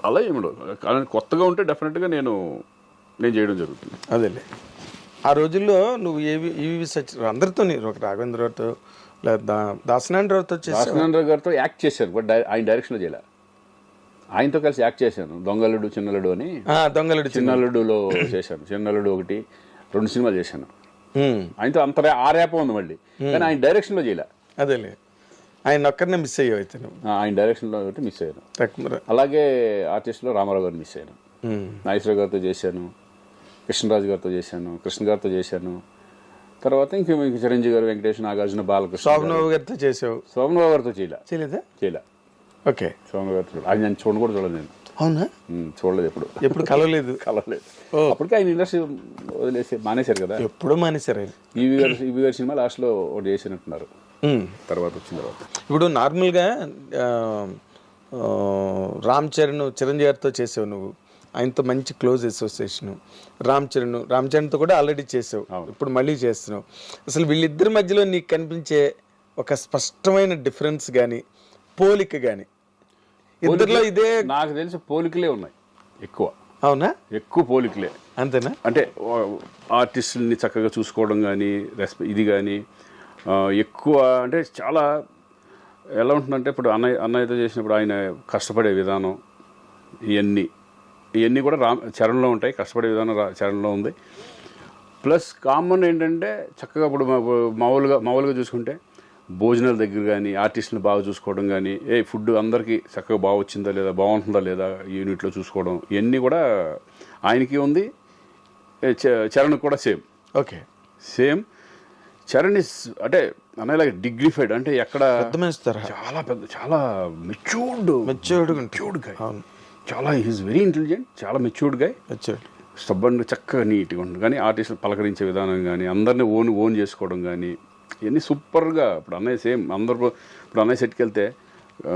అలా ఏమిడో కానీ కొత్తగా ఉంటే డెఫినెట్గా నేను చేయడం జరుగుతుంది. అదేలే ఆ రోజుల్లో నువ్వు ఈవి సచ్ అందరితో ఒక రాఘవేంద్రరావుతో లేదా దాసనారాయణరావుతో దాసనారాయణ గారితో యాక్ట్ చేశాను, బట్ ఆయన డైరెక్షన్లో చేయలే. ఆయనతో కలిసి యాక్ట్ చేశాను, దొంగలుడు చిన్నలుడు అని. దొంగలుడు చిన్నలుడులో చేశాను, చిన్నలుడు 1, 2 సినిమాలు చేశాను ఆయనతో. అంత ఆ రేప ఉంది మళ్ళీ, కానీ ఆయన డైరెక్షన్లో చేయలే. అదేలే ఆయన ఒక్కరినే మిస్ అయ్యావు అయితే నువ్వు. ఆయన డైరెక్షన్లో ఒకటి మిస్ అయ్యాను. అలాగే ఆర్టిస్ట్లో రామారావు గారిని మిస్ అయ్యాను. నాగేశ్వరరావు గారితో చేశాను, కృష్ణరాజు గారితో చేశాను, కృష్ణ గారితో చేశాను. తర్వాత ఇంక చిరంజీవి గారు, వెంకటేష్, నాగార్జున, బాలకృష్ణ, శోభనబాబు గారితో చేసావు. శోభనబాబు గారితో చేయలే. ఓకే. శోభనబాబు గారితో అది నేను చూడలేదు నేను. అవునా? చూడలేదు, ఎప్పుడు కలవలేదు. అప్పటికే ఆయన ఇండస్ట్రీ వదిలేసి మానేశారు కదా. ఎప్పుడో మానేశారు ఆయన. ఈవి గారి సినిమా లాస్ట్లో ఒకటి చేసినట్టున్నారు, తర్వాత వచ్చిన తర్వాత. ఇప్పుడు నార్మల్గా రామ్ చరణ్, చిరంజీవి గారితో చేసావు నువ్వు, ఆయనతో మంచి క్లోజ్ అసోసియేషన్. రామ్ చరణ్తో కూడా ఆల్రెడీ చేసావు, ఇప్పుడు మళ్ళీ చేస్తున్నావు. అసలు వీళ్ళిద్దరి మధ్యలో నీకు కనిపించే ఒక స్పష్టమైన డిఫరెన్స్ కానీ పోలిక కానీ? ఇద్దరిలో ఇదే నాకు తెలిసి పోలికలే ఉన్నాయి ఎక్కువ. అవునా? ఎక్కువ పోలికలే. అంతేనా? అంటే ఆర్టిస్టుల్ని చక్కగా చూసుకోవడం కానీ, ఇది కానీ ఎక్కువ. అంటే చాలా ఎలా ఉంటుందంటే, ఇప్పుడు అన్నయ్యతో చేసినప్పుడు ఆయన కష్టపడే విధానం, ఇవన్నీ కూడా చరణ్లో ఉంటాయి. కష్టపడే విధానం చరణ్లో ఉంది. ప్లస్ కామన్ ఏంటంటే చక్కగా ఇప్పుడు మామూలుగా చూసుకుంటే భోజనాల దగ్గర కానీ, ఆర్టిస్టులను బాగా చూసుకోవడం కానీ, ఫుడ్ అందరికీ చక్కగా బాగా వచ్చిందా లేదా, బాగుంటుందా లేదా యూనిట్లో చూసుకోవడం, ఇవన్నీ కూడా ఆయనకి ఉంది. చరణ్ కూడా సేమ్. Okay, same. చరణ్ అంటే అనేలాగా డిగ్నిఫైడ్, అంటే ఎక్కడ చాలా పెద్ద, చాలా మెచ్యూర్డ్ గాయ్. చాలా హీస్ వెరీ ఇంటెలిజెంట్, చాలా మెచ్యూర్డ్ గాయ్. స్టబ్బన్, చక్కగా నీట్గా ఉంటుంది. కానీ ఆర్టిస్టులు పలకరించే విధానం కానీ, అందరినీ ఓన్ చేసుకోవడం కానీ, ఇవన్నీ సూపర్గా. ఇప్పుడు అన్నయ్య సేమ్. ఇప్పుడు అన్నయ్య సెట్కి వెళ్తే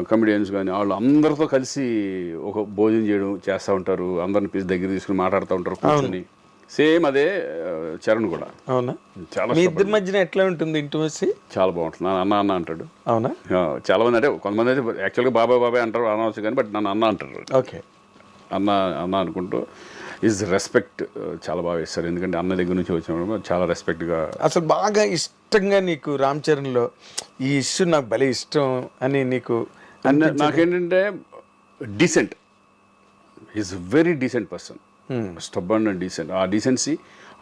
కమెడియన్స్ కానీ వాళ్ళు అందరితో కలిసి ఒక భోజనం చేస్తూ ఉంటారు, అందరిని పిలిచి దగ్గర తీసుకుని మాట్లాడుతూ ఉంటారు కూర్చొని. సేమ్ అదే చరణ్ కూడా. అవునా? చాలా మీ ఇద్దరి మధ్యన ఎట్లా ఉంటుంది ఇంటిమసీ? చాలా బాగుంటుంది. నన్ను అన్న అంటాడు. అవునా? చాలా మంది, అంటే కొంతమంది అయితే యాక్చువల్గా బాబాయ్ అంటారు, అనవచ్చు కానీ, బట్ నన్ను అన్న అంటారు. ఓకే, అన్న అనుకుంటూ ఈజ్ రెస్పెక్ట్ చాలా బాగా ఇస్తారు. ఎందుకంటే అన్న దగ్గర నుంచి వచ్చినప్పుడు చాలా రెస్పెక్ట్గా. అసలు బాగా ఇష్టంగా నీకు రామ్ చరణ్లో ఈ ఇష్యూ నాకు భలే ఇష్టం అని నీకు? నాకేంటంటే decent, is very decent person. Stubborn and decent. ఆ డీసెన్సీ,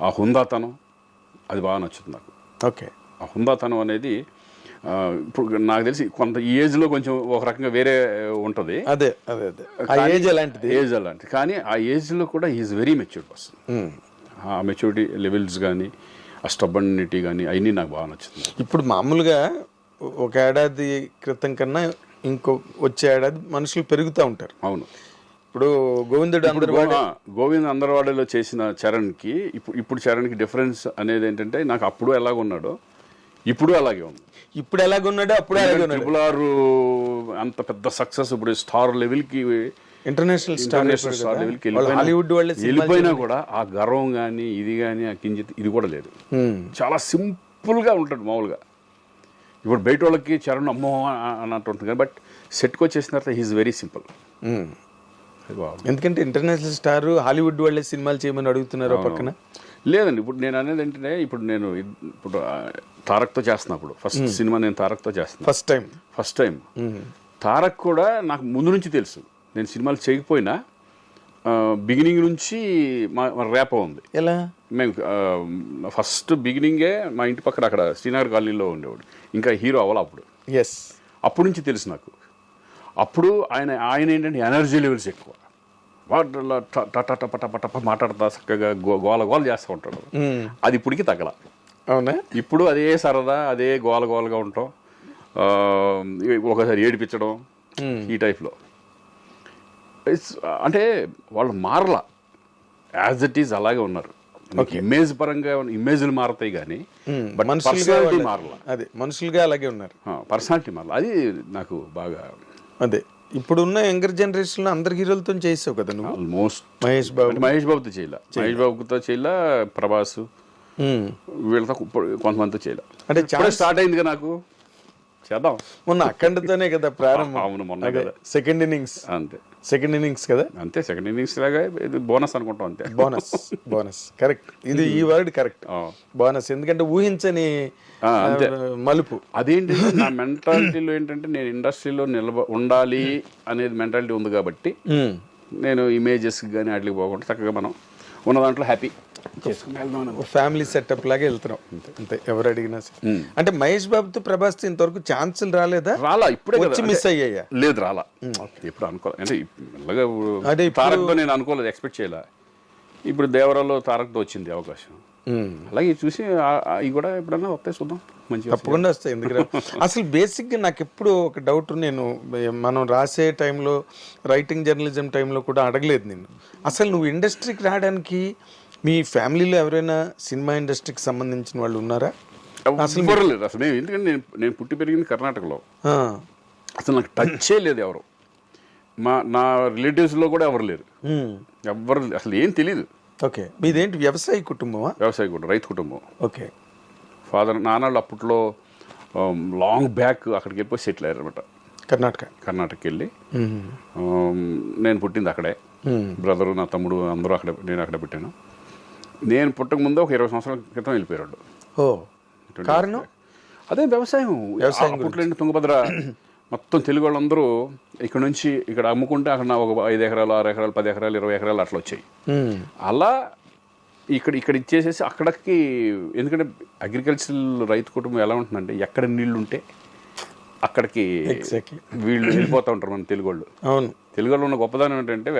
ఆ హుందాతనం, అది బాగా నచ్చుతుంది నాకు. ఓకే. ఆ హుందాతనం అనేది ఇప్పుడు నాకు తెలిసి కొంత ఈ ఏజ్లో కొంచెం ఒక రకంగా వేరే ఉంటుంది. అదే ఏజ్ అలాంటిది. కానీ ఆ ఏజ్లో కూడా ఈజ్ వెరీ మెచ్యూర్డ్ పర్సన్. ఆ మెచ్యూరిటీ లెవెల్స్ కానీ, ఆ స్టబ్బనిటీ కానీ, అవన్నీ నాకు బాగా నచ్చుతుంది. ఇప్పుడు మామూలుగా ఒక ఏడాది క్రితం కన్నా వచ్చే ఏడాది మనుషులు పెరుగుతూ ఉంటారు. అవును. ఇప్పుడు గోవింద్ అందరవాడలో చేసిన చరణ్కి ఇప్పుడు చరణ్కి డిఫరెన్స్ అనేది ఏంటంటే, నాకు అప్పుడు ఎలాగున్నాడో ఇప్పుడు అలాగే ఉంది. ఇప్పుడు ఎలాగున్నాడో అప్పుడు ట్రిపుల్ ఆర్ అంత పెద్ద సక్సెస్, ఇప్పుడు స్టార్ లెవెల్కి, ఇంటర్నేషనల్ స్టార్ లెవెల్కి హాలీవుడ్ వెళ్ళిపోయినా కూడా ఆ గర్వం కానీ, ఇది కానీ, ఆ కించిత్ ఇది కూడా లేదు. చాలా సింపుల్గా ఉంటాడు మామూలుగా. ఇప్పుడు బయట వాళ్ళకి చరణ్ అమ్మో అన్నట్టు ఉంటుంది కానీ, బట్ సెట్కి వచ్చేసిన తర్వాత హీఈస్ వెరీ సింపుల్. ఎందుకంటే ఇంటర్నేషనల్ స్టార్ హాలీవుడ్ వాళ్ళే సినిమాలు చేయమని అడుగుతున్నారు పక్కన. లేదండి, ఇప్పుడు నేను అనేది ఏంటంటే, ఇప్పుడు తారక్తో చేస్తున్నప్పుడు ఫస్ట్ సినిమా నేను తారక్తో చేస్తాను. ఫస్ట్ టైం తారక్ కూడా నాకు ముందు నుంచి తెలుసు. నేను సినిమాలు చేయకపోయినా బిగినింగ్ నుంచి మా రేప ఉంది. ఎలా? మేము ఫస్ట్ బిగినింగే మా ఇంటి పక్కన అక్కడ శ్రీనగర్ కాలనీలో ఉండేవాడు, ఇంకా హీరో అవ్వాలి అప్పుడు. అప్పటి నుంచి తెలుసు నాకు. అప్పుడు ఆయన ఏంటంటే ఎనర్జీ లెవెల్స్ ఎక్కువ, టప మాట్లాడతా చక్కగా గోల చేస్తూ ఉంటాడు. అది ఇప్పటికి తగ్గల. అవునా? ఇప్పుడు అదే సరదా, అదే గోలగా ఉంటాం, ఒకసారి ఏడిపించడం, ఈ టైప్లో. అంటే వాళ్ళు మారలా, యాజ్ ఇట్ ఈజ్ అలాగే ఉన్నారు. ఇమేజ్ పరంగా ఇమేజ్లు మారుతాయి కానీ పర్సనాలిటీ మారలా. అదే మనుషులుగా అలాగే ఉన్నారు, పర్సనాలిటీ మారలా. అది నాకు బాగా. అదే ఇప్పుడున్న యంగర్ జనరేషన్ లో అందరు హీరోలతో చేసావు కదా నువ్వు. ఆల్మోస్ట్ మహేష్ బాబుతో చేయలా, ప్రభాస్, వీళ్ళతో కొంతమందితో చేయలే. అంటే చాలా స్టార్ట్ అయింది కదా నాకు, చేద్దాం. మొన్న అఖండతోనే కదా ప్రారంభం. అవును, మొన్న సెకండ్ ఇన్నింగ్స్ అంతే. సెకండ్ ఇన్నింగ్స్ కదా, అంతే సెకండ్ ఇన్నింగ్స్ లాగా ఇది బోనస్ అనుకుంటాం అంతే. బోనస్ కరెక్ట్, ఇది ఈ వర్డ్ కరెక్ట్, బోనస్. ఎందుకంటే ఊహించని అంతే మలుపు. అదేంటి నా మెంటాలిటీలో ఏంటంటే నేను ఇండస్ట్రీలో ఉండాలి అనేది మెంటాలిటీ ఉంది కాబట్టి నేను ఇమేజెస్ కానీ వాటికి పోకుండా చక్కగా మనం ఉన్న దాంట్లో హ్యాపీ చేసుకుని వెళ్దాం. ఫ్యామిలీ సెటప్ లాగా వెళ్తున్నాం అంతే, ఎవరు అడిగినా సరే. అంటే మహేష్ బాబుతో ప్రభాస్తో ఇంతవరకు ఛాన్సులు రాలేదా? రాలా, ఇప్పుడే వచ్చి మిస్ అయ్యాయా? లేదు రాలా, ఎప్పుడు అనుకోలే. అంటే మెల్లగా తారక్తో నేను అనుకోలేదు, ఎక్స్పెక్ట్ చేయలే. ఇప్పుడు దేవరాలో తారక్తో వచ్చింది అవకాశం, అలాగే చూసి ఇవి కూడా ఎప్పుడన్నా వస్తాయి చూద్దాం, మంచిగా తప్పకుండా వస్తాయి. ఎందుకంటే అసలు బేసిక్గా నాకు ఎప్పుడు ఒక డౌట్, నేను మనం రాసే టైంలో రైటింగ్ జర్నలిజం టైంలో కూడా అడగలేదు నిన్ను, అసలు నువ్వు ఇండస్ట్రీకి రావడానికి మీ ఫ్యామిలీలో ఎవరైనా సినిమా ఇండస్ట్రీకి సంబంధించిన వాళ్ళు ఉన్నారా? అసలు లేదు అసలు. ఎందుకంటే నేను పుట్టి పెరిగింది కర్ణాటకలో, అసలు నాకు టచ్చే లేదు ఎవరు, నా రిలేటివ్స్లో కూడా ఎవరు లేరు, ఎవరు అసలు ఏం తెలీదు. ఓకే, మీదేంటి వ్యవసాయ కుటుంబమా? వ్యవసాయ కుటుంబం, రైతు కుటుంబం. ఓకే, ఫాదర్ నాన్నలు అప్పట్లో లాంగ్ బ్యాక్ అక్కడికి వెళ్ళిపోయి సెటిల్ అయ్యారు అనమాట, కర్ణాటకకి వెళ్ళి. నేను పుట్టింది అక్కడే, బ్రదరు నా తమ్ముడు అందరూ అక్కడే, నేను అక్కడే పుట్టాను. నేను పుట్టక ముందు ఒక 20 సంవత్సరాల క్రితం వెళ్ళిపోయాడు. కారణం అదే వ్యవసాయం. అప్పట్లో ఏంటి తుంగభద్ర మొత్తం తెలుగు వాళ్ళందరూ ఇక్కడ నుంచి ఇక్కడ అమ్ముకుంటే అక్కడ ఒక 5 ఎకరాలు 6 ఎకరాలు 10 ఎకరాలు 20 ఎకరాలు అట్లా వచ్చాయి. అలా ఇక్కడ ఇచ్చేసేసి అక్కడికి, ఎందుకంటే అగ్రికల్చరల్ రైతు కుటుంబం ఎలా ఉంటుందంటే ఎక్కడ నీళ్లు ఉంటే అక్కడికి వీళ్ళు వెళ్ళిపోతూ ఉంటారు మన తెలుగు వాళ్ళు. అవును, తెలుగు వాళ్ళు ఉన్న గొప్పదనం ఏంటంటే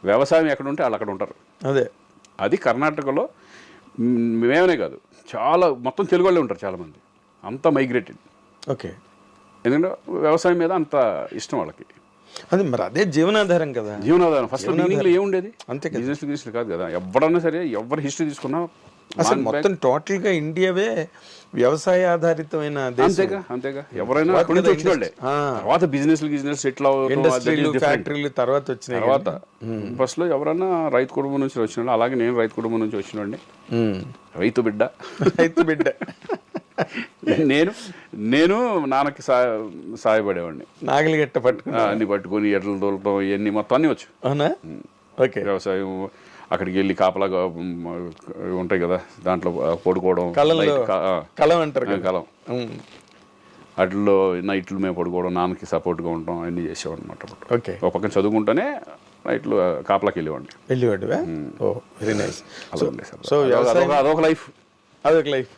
వ్యవసాయం ఎక్కడ ఉంటే వాళ్ళు అక్కడ ఉంటారు. అది కర్ణాటకలో మేమనే కాదు, చాలా మొత్తం తెలుగు వాళ్ళే ఉంటారు చాలామంది, అంతా మైగ్రేటెడ్. ఓకే, ఎందుకంటే వ్యవసాయం మీద అంత ఇష్టం వాళ్ళకి. అది మరి అదే జీవనాధారం కదా, జీవనాధారం. ఫస్ట్ బిగినింగ్లో ఏముండేది, అంతే, బిజినెస్ కాదు కదా. ఎవరన్నా సరే, ఎవరి హిస్టరీ తీసుకున్నా అసలు మొత్తం టోటల్గా ఇండియావే వ్యవసాయ ఆధారితమైన దేశం. అంతేగా ఎవరైనా అక్కడి నుంచి వచ్చిన వాళ్ళే. తర్వాత బిజినెస్ సెటిల్ ఇండస్ట్రీలు ఫ్యాక్టరీలు తర్వాత వచ్చినాయి. తర్వాత ఫస్ట్ లో ఎవరైనా రైతు కుటుంబం నుంచి వచ్చిన వాళ్ళు, అలాగే నేను రైతు కుటుంబం నుంచి వచ్చినండి, రైతు బిడ్డ. నేను నాన్నకి సాయపడేవాడిని, నాగలి గట్ట అన్ని పట్టుకొని ఎడ్లు తోలటం ఇవన్నీ మొత్తం అన్ని వచ్చు. అవునా? ఓకే, వ్యవసాయం అక్కడికి వెళ్ళి కాపలాగా ఉంటాయి కదా, దాంట్లో పడుకోవడం, కలం అంటారు, కలం వాటిల్లో నైట్లు మేము పడుకోవడం, నాన్నకి సపోర్ట్గా ఉండడం అన్నీ చేసేవాడు అనమాట. ఓకే, ఒక పక్కన చదువుకుంటూనే నైట్లు కాపలాకి వెళ్ళేవాడిని. Very nice. సో అదొక లైఫ్.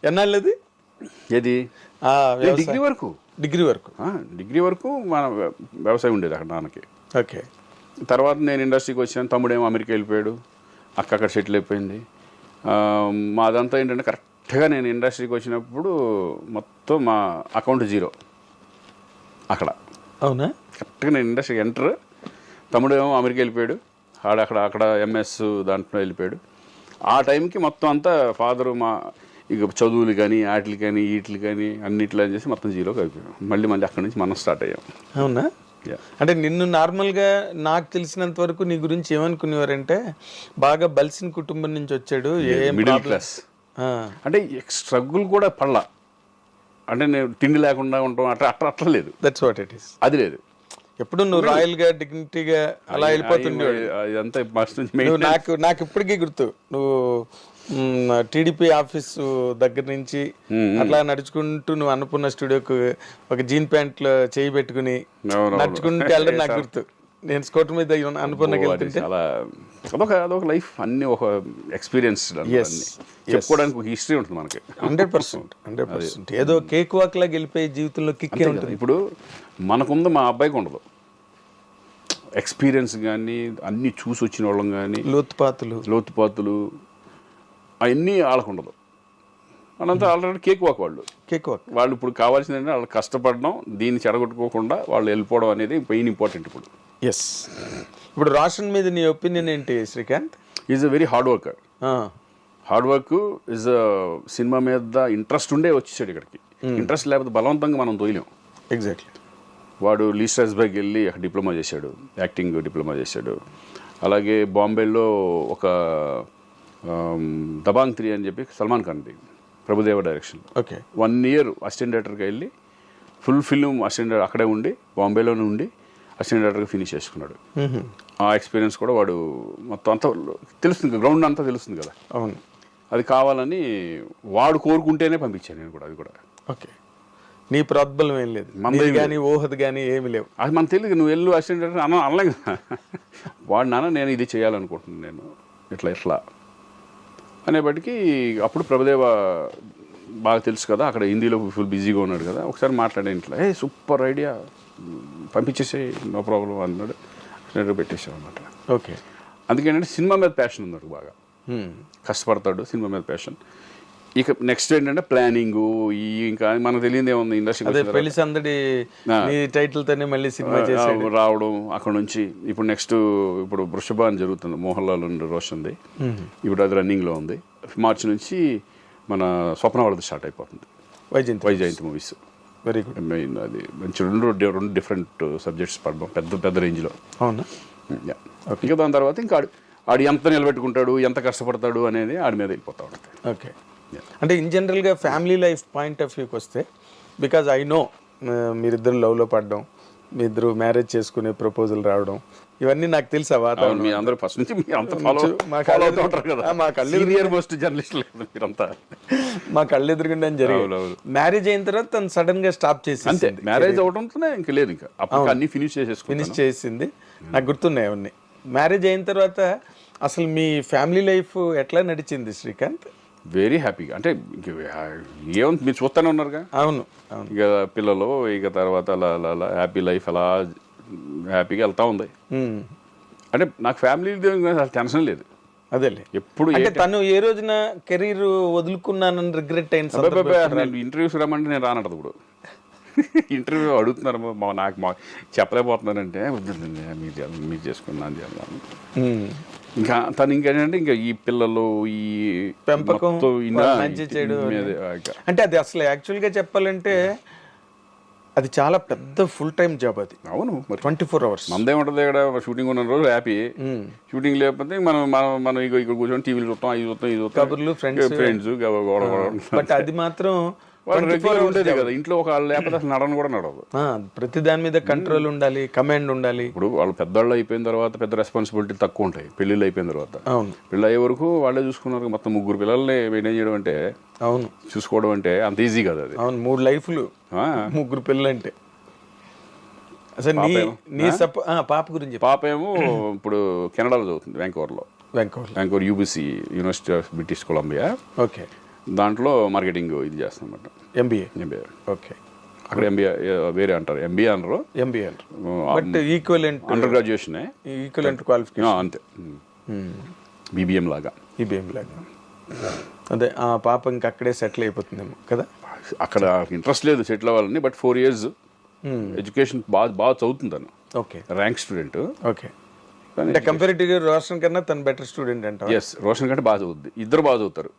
ఎన్నాళ్ళది? ఏది? డిగ్రీ వరకు మన వ్యవసాయం ఉండేది అక్కడ నాన్నకి. ఓకే, తర్వాత నేను ఇండస్ట్రీకి వచ్చాను, తమ్ముడేమో అమెరికా వెళ్ళిపోయాడు, అక్క అక్కడ సెటిల్ అయిపోయింది. మాదంతా ఏంటంటే కరెక్ట్గా నేను ఇండస్ట్రీకి వచ్చినప్పుడు మొత్తం మా అకౌంట్ 0 అక్కడ. అవునా? కరెక్ట్గా నేను ఇండస్ట్రీకి ఎంటర్, తమ్ముడేమో అమెరికా వెళ్ళిపోయాడు, అక్కడ ఎంఎస్ దాంట్లో వెళ్ళిపోయాడు. ఆ టైంకి మొత్తం అంతా ఫాదరు మా ఇక చదువులు కానీ వాటికి కానీ వీటికి కానీ అన్నిట్లో చేసి మొత్తం 0కి అయిపోయాం. మళ్ళీ అక్కడి నుంచి మనం స్టార్ట్ అయ్యాం. అవునా? అంటే నిన్ను నార్మల్గా నాకు తెలిసినంత వరకు నీ గురించి ఏమనుకునేవారంటే బాగా బలిసిన కుటుంబం నుంచి వచ్చాడు, మిడిల్ క్లాస్, అంటే స్ట్రగుల్ కూడా పడలా, అంటే నేను తిండి లేకుండా ఉంటాం అట్లా లేదు. That's what it is. అది లేదు, ఎప్పుడు నువ్వు రాయల్ గా డిగ్నిటీగా అలా వెళ్ళిపోతుండేవాడు. నాకు ఇప్పటికీ గుర్తు, నువ్వు టీడీపీ ఆఫీసు దగ్గర నుంచి అట్లా నడుచుకుంటూ నువ్వు అన్నపూర్ణ స్టూడియోకు ఒక జీన్ ప్యాంట్ లో చేయి పెట్టుకుని నడుచుకుంటూ వెళ్ళడం నాకు గుర్తు. నేను స్కూటర్ మీద అన్నపూర్ణకి వెళ్తుంటే అదొక లైఫ్, అన్ని ఒక ఎక్స్పీరియన్స్ చెప్పుకోవడానికి ఒక హిస్టరీ ఉంటుంది మనకి. 100%. ఏదో కేక్ వాక్ లాగా వెళ్ళిపోయే జీవితంలో కిక్ ఉంటుంది. ఇప్పుడు మనకుంది, మా అబ్బాయికి ఉండదు ఎక్స్పీరియన్స్ కానీ, అన్ని చూసి వచ్చిన వాళ్ళం కానీ, లోతుపాతులు అవన్నీ వాళ్ళకు ఉండదు. వాళ్ళంతా ఆల్రెడీ కేక్ వాక్ వాళ్ళు ఇప్పుడు కావాల్సింది ఏంటంటే వాళ్ళు కష్టపడడం, దీన్ని చెడగొట్టుకోకుండా వాళ్ళు వెళ్ళిపోవడం అనేది మెయిన్ ఇంపార్టెంట్ ఇప్పుడు. ఇప్పుడు రోషన్ మీద నీ ఒపీనియన్ ఏంటి Srikanth? Is a very hard worker. Is cinema మీద ఇంట్రెస్ట్ ఉండే వచ్చేసాడు ఇక్కడికి. ఇంట్రెస్ట్ లేకపోతే బలవంతంగా మనం తోయలేం. ఎగ్జాక్ట్లీ. వాడు లీ స్ట్రాస్బర్గ్ వెళ్ళి అక్కడ డిప్లొమా చేశాడు, యాక్టింగ్ డిప్లొమా చేశాడు. అలాగే బాంబేలో ఒక దబాంగ్ 3 అని చెప్పి సల్మాన్ ఖాన్ది, ప్రభుదేవ డైరెక్షన్, 1 year అసిస్టెంట్ డైరెక్టర్గా వెళ్ళి ఫుల్ ఫిల్మ్ అసిస్టెంట్ అక్కడే ఉండి, బాంబేలోనే ఉండి అసిస్టెంట్ డైరెక్టర్గా ఫినిష్ చేసుకున్నాడు. ఆ ఎక్స్పీరియన్స్ కూడా వాడు మొత్తం అంతా తెలుస్తుంది, గ్రౌండ్ అంతా తెలుస్తుంది కదా. అవును, అది కావాలని వాడు కోరుకుంటేనే పంపించాను నేను కూడా. అది కూడా ఓకే. నీ ప్రోద్బలం ఏం లేదు, మనది కానీ ఊహది కానీ ఏమి లేవు. అది మనకు తెలియదు. నువ్వు వెళ్ళు అసిస్టెంట్ డైరెక్టర్ అనలే కదా. వాడు నాన్న నేను ఇది చేయాలనుకుంటున్నాను, నేను ఇట్లా అనేప్పటికీ అప్పుడు ప్రభుదేవ బాగా తెలుసు కదా, అక్కడ హిందీలో ఫుల్ బిజీగా ఉన్నాడు కదా. ఒకసారి మాట్లాడే ఇంట్లో సూపర్ ఐడియా పంపించేసే నో ప్రాబ్లం అన్నాడు. అసిస్టెంట్ పెట్టేసాం అనమాట. ఓకే. అందుకేంటంటే సినిమా మీద ప్యాషన్ ఉంది బాగా, కష్టపడతాడు, సినిమా మీద ప్యాషన్. ఇక నెక్స్ట్ ఏంటంటే ప్లానింగ్, ఇంకా మనకు తెలియదు ఏముంది ఇండస్ట్రీ పెళ్లి సందడి టైటిల్ తోనే మళ్ళీ సినిమా చేసి రావడం. అక్కడ నుంచి ఇప్పుడు నెక్స్ట్ ఇప్పుడు వృషభ అని జరుగుతుంది, మోహన్ లాల్ అండ్ రోషన్ది. ఇప్పుడు అది రన్నింగ్లో ఉంది. మార్చి నుంచి మన స్వప్నవరద స్టార్ట్ అయిపోతుంది, Vyjayanthi movies. Very good. Main అది మంచి రెండు డిఫరెంట్ సబ్జెక్ట్స్ పడడం పెద్ద రేంజ్లో. అవునా? ఇంకా దాని తర్వాత ఇంకా ఆడు ఎంత నిలబెట్టుకుంటాడు, ఎంత కష్టపడతాడు అనేది ఆడి మీద వెళ్ళిపోతా ఉంటుంది. ఓకే. అంటే ఇన్ జనరల్గా ఫ్యామిలీ లైఫ్ పాయింట్ ఆఫ్ వ్యూకి వస్తే, బికాజ్ ఐ నో మీరిద్దరు లవ్లో పడడం, మీ ఇద్దరు మ్యారేజ్ చేసుకునే ప్రపోజల్ రావడం, ఇవన్నీ నాకు తెలుసు. ఆ వాతావరణం మీ అందరూ ఫస్ట్ నుంచి మా కళ్ళెదురుగుండా జరిగింది. మ్యారేజ్ అయిన తర్వాత తను సడన్ గా స్టాప్ చేసి, అంతే మ్యారేజ్ అవడంతోనే ఇంకా లేదు, ఇంకా అప్పుడు అన్ని ఫినిష్ చేసింది. నాకు గుర్తున్నాయి అవన్నీ. మ్యారేజ్ అయిన తర్వాత అసలు మీ ఫ్యామిలీ లైఫ్ ఎట్లా నడిచింది శ్రీకాంత్? వెరీ హ్యాపీగా. అంటే ఏముంది, మీరు చూస్తూనే ఉన్నారుగా. అవును. ఇక పిల్లలు, ఇక తర్వాత అలా హ్యాపీ లైఫ్ అలా హ్యాపీగా వెళ్తా ఉంది. అంటే నాకు ఫ్యామిలీ టెన్షన్ లేదు. అదేలే. ఎప్పుడు తను ఏ రోజున కెరీర్ వదులుకున్నానని రిగ్రెట్ అయిన ఇంటర్వ్యూస్ రమ్మంటే నేను రానట్టు. ఇప్పుడు ఇంటర్వ్యూ అడుగుతున్నారు, నాకు చెప్పలేకపోతున్నానంటే మీరు చేసుకున్నాను చేద్దాం. ఇంకా తను ఇంకేంటంటే ఇంకా ఈ పిల్లలు, ఈ పెంపకం, మంచి చెడు. అంటే అది అసలు యాక్చువల్గా చెప్పాలంటే అది చాలా పెద్ద ఫుల్ టైం జాబ్ అది. అవును, 24 hours. మందేముంటుంది ఇక్కడ. షూటింగ్ ఉన్న రోజు హ్యాపీ, షూటింగ్ లేకపోతే మనం ఇక్కడ కూర్చొని టీవీలు చూస్తాం, ఇది చూస్తాం, ఇది చూస్తాం, కబుర్లు, ఫ్రెండ్స్. బట్ అది మాత్రం ఉండేది కదా ఇంట్లో. ఒక లేకపోతే అసలు నడను కూడా నడవదు. ప్రతి దాని మీద కంట్రోల్ ఉండాలి, కమాండ్ ఉండాలి. ఇప్పుడు వాళ్ళు పెద్దవాళ్ళు అయిపోయిన తర్వాత పెద్ద రెస్పాన్సిబిలిటీ తక్కువ ఉంటాయి. పెళ్ళిళ్ళు అయిపోయిన తర్వాత, అవును, పెళ్ళి అయ్యే వరకు వాళ్ళే చూసుకున్నారు. మొత్తం 3 పిల్లల్ని మెయింటైన్ చేయడం అంటే, అవును, చూసుకోవడం అంటే అంత ఈజీ కదా అది. అవును, 3 లైఫ్లు, 3 పిల్లలు అంటే. అసలు పాప గురించి. పాప ఏమో ఇప్పుడు కెనడాలో చదువుతుంది, Vancouver UBC, university of British Columbia. Okay. దాంట్లో మార్కెటింగ్ ఇది చేస్తాం అన్నమాట. ఎంబీఏ. ఓకే. అక్కడ ఎంబీఏ వేరే అంటారు, ఎంబీఏ అనరు, but equivalent under graduation, equivalent qualification అంతే. బీబీఎం లాగా. అదే ఆ పాప ఇంకా అక్కడే సెటిల్ అయిపోతుందేమో కదా. అక్కడ ఇంట్రెస్ట్ లేదు సెటిల్ అవ్వాలని, బట్ 4 years ఎడ్యుకేషన్ బాగా చదువుతుంటాను. ఓకే. Rank student. ఓకే. అంటే కంపారిటివ్గా రోషన్ కన్నా తను బెటర్ స్టూడెంట్ అంట. ఎస్, రోషన్ కంటే బాగా చదువుద్ది. ఇద్దరు బాగా చదువుతారు,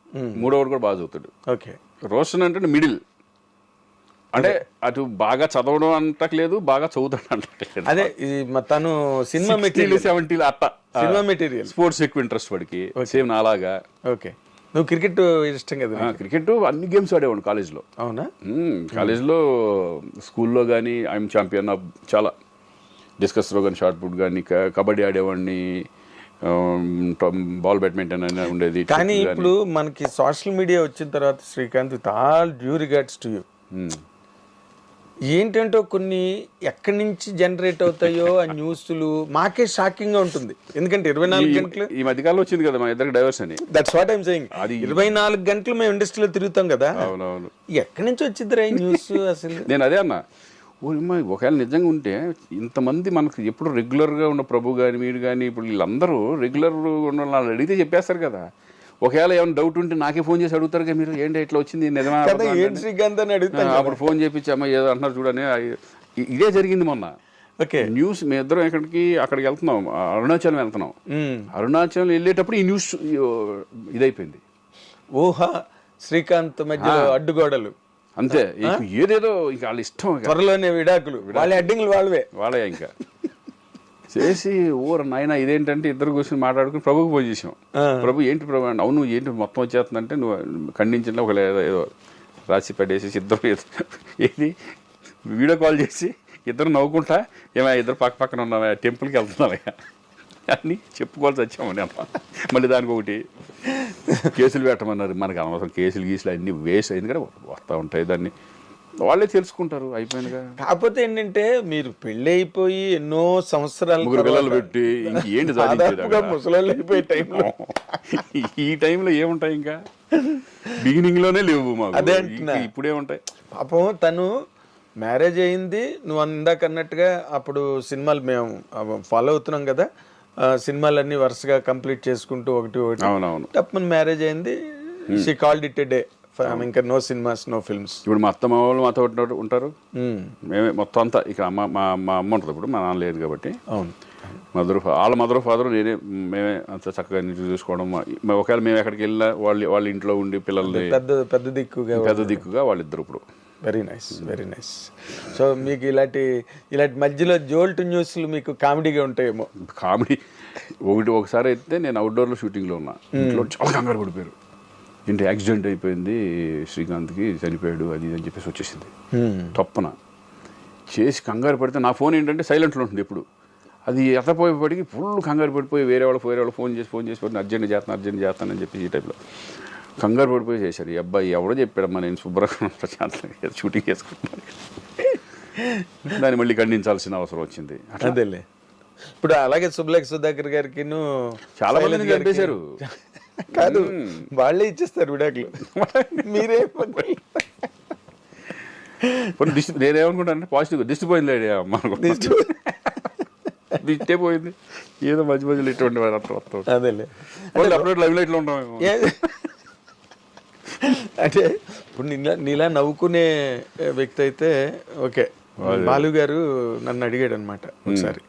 మూడోవాడు కూడా బాగా చదువుతాడు. ఓకే. రోషన్ అంటే మిడిల్, అంటే అటు బాగా చదవడం అంటలేదు, బాగా చదువుతాడు అంటలేదు. అదే తను సినిమా మెటీరియల్ 70 అట్ట సినిమా మెటీరియల్, స్పోర్ట్స్ ఎక్కువ ఇంట్రెస్ట్ వాడికి, సేమ్ నాలాగా. ఓకే. నువ్వు క్రికెట్ ఇష్టం కదా? క్రికెట్ అన్ని గేమ్స్ ఆడేవాడు కాలేజ్లో. అవునా? కాలేజ్లో, స్కూల్లో కానీ ఐఎమ్ ఛాంపియన్ ఆఫ్ చాలా. డిస్కస్ త్రో కానీ, షార్ట్ పుట్ కానీ, కబడ్డీ ఆడేవాడిని, బాల్ బ్యాడ్మింటన్ అని ఉండేది. కానీ ఇప్పుడు మనకి సోషల్ మీడియా వచ్చిన తర్వాత Srikanth, with all due regards to you, ఏంటంటో కొన్ని ఎక్కడి నుంచి జనరేట్ అవుతాయో ఆ న్యూస్లు మాకే షాకింగ్ గా ఉంటుంది. ఎందుకంటే 24 గంటలు ఈ మధ్యకాలంలో వచ్చింది కదా మా ఇద్దరికి డైవర్స్ అని. That's what I'm saying. 24 గంటలు మేము ఇండస్ట్రీలో తిరుగుతాం కదా. అవునవును. ఎక్కడి నుంచి వచ్చిందిరా ఈ న్యూస్ అసలు? నేను అదే అన్నా, ఒకవేళ నిజంగా ఉంటే ఇంతమంది మనకు ఎప్పుడు రెగ్యులర్గా ఉన్న ప్రభు కానీ, మీరు కానీ, ఇప్పుడు వీళ్ళందరూ రెగ్యులర్గా ఉన్న వాళ్ళు అడిగితే చెప్పేస్తారు కదా. ఒకవేళ ఏమైనా డౌట్ ఉంటే నాకే ఫోన్ చేసి అడుగుతారు కదా, మీరు ఏంటి ఇట్లా వచ్చింది నిజమా అప్పుడు ఫోన్ చేపించి అమ్మ ఏదో అంటున్నారు చూడని. ఇదే జరిగింది మొన్న. ఓకే. న్యూస్ మీ ఇద్దరం అక్కడికి వెళ్తున్నాం, అరుణాచలం వెళ్తున్నాం. అరుణాచలం వెళ్ళేటప్పుడు ఈ న్యూస్ ఇదైపోయింది. ఊహా శ్రీకాంత్ మధ్య అడ్డుగోడలు అంతే. ఏదేదో ఇంకా వాళ్ళ ఇష్టం, త్వరలోనే విడాకులు, వాళ్ళ అడ్డింగ్లు వాళ్ళే ఇంకా చేసి నాయన ఇదేంటంటే ఇద్దరు కూర్చొని మాట్లాడుకుని ప్రభుకి ఫోన్ చేసాం. ప్రభు ఏంటి ప్రభు అంటే, అవును ఏంటి మొత్తం వచ్చేస్తుందంటే నువ్వు ఖండించిన ఒక ఏదో రాసి పడేసి ఇద్దరు ఏది వీడియో కాల్ చేసి ఇద్దరు నవ్వుకుంటా ఏమో ఇద్దరు పక్క పక్కన ఉన్నావా టెంపుల్కి వెళ్తున్నావా అని చెప్పుకోవాల్సి వచ్చామని అమ్మ. మళ్ళీ దానికి ఒకటి కేసులు పెట్టమన్నారు. మనకు అనవసరం కేసులు గీసులు అన్నీ వేస్ట్ అయింది కదా, వస్తూ ఉంటాయి, దాన్ని వాళ్ళే తెలుసుకుంటారు అయిపోయినగా. కాకపోతే ఏంటంటే మీరు పెళ్ళి అయిపోయి ఎన్నో సంవత్సరాలు ముగ్గురు పిల్లలు పెట్టి ఏంటి ముసలాళ్ళు అయిపోయే టైంలో ఈ టైంలో ఏముంటాయి ఇంకా బిగినింగ్ లోనే లేవు మాకు. అదే ఇప్పుడే ఉంటాయి. పాపం తను మ్యారేజ్ అయింది, నువ్వు ఇందాక అన్నట్టుగా అప్పుడు సినిమాలు మేము ఫాలో అవుతున్నాం కదా, సినిమాలన్నీ వరుసగా కంప్లీట్ చేసుకుంటూ ఒకటి అవునవును తప్పని మ్యారేజ్ అయింది. She called it a day, ఇంకా నో సినిమాస్ నో ఫిల్మ్స్. ఇప్పుడు మా అత్తమ్మ వాళ్ళు మాతో ఉంటారు, మేమే మొత్తం అంతా ఇక మా అమ్మ ఉంటుంది. ఇప్పుడు మా నాన్న లేదు కాబట్టి అవును వాళ్ళ మదర్ ఫాదర్ మేమే అంత చక్కగా చూసుకోవడం. ఒకవేళ మేము ఎక్కడికి వెళ్ళినా వాళ్ళ ఇంట్లో ఉండి పిల్లల్ని పెద్ద దిక్కుగా వాళ్ళిద్దరు ఇప్పుడు. Very nice, very nice. So మీకు ఇలాంటి మధ్యలో జోల్ట్ న్యూస్లు మీకు కామెడీగా ఉంటాయేమో. కామెడీ ఒకసారి అయితే నేను అవుట్డోర్లో షూటింగ్లో ఉన్నా, ఇంట్లో చాలా కంగారు పడిపోయారు. ఏంటి యాక్సిడెంట్ అయిపోయింది, శ్రీకాంత్కి చనిపోయాడు అది అని చెప్పేసి వచ్చేసింది తప్పన చేసి. కంగారు పడితే నా ఫోన్ ఏంటంటే సైలెంట్లో ఉంటుంది ఎప్పుడు, అది ఎత్తపోయేపటికి ఫుల్ కంగారు పడిపోయి వేరే వాళ్ళు ఫోన్ చేసి అర్జెంట్ చేస్తానని చెప్పి ఈ టైప్లో కంగారు పడిపోయి చేశారు. ఈ అబ్బాయి ఎవడో చెప్పాడమ్మా నేను శుభ్రంగా ప్రశాంతంగా షూటింగ్ చేసుకుంటున్నాను. దాన్ని మళ్ళీ ఖండించాల్సిన అవసరం వచ్చింది. అదేలే. ఇప్పుడు అలాగే సుబ్బలేఖ సుధాకర్ గారికి చాలా మంది చంపేశారు. కాదు వాళ్ళే ఇచ్చేస్తారు విడాకులు, మీరే నేనేమనుకుంటానంటే పాజిటివ్ దిష్టి పోయింది అమ్మ, దిష్టే పోయింది ఏదో మధ్య మధ్యలో ఇటువంటి అదేలే అప్పుడు లైవ్ లైట్లో ఉంటాం. అంటే ఇప్పుడు నీలా నవ్వుకునే వ్యక్తి అయితే ఓకే. బాలు గారు నన్ను అడిగాడు అనమాట ఒకసారి,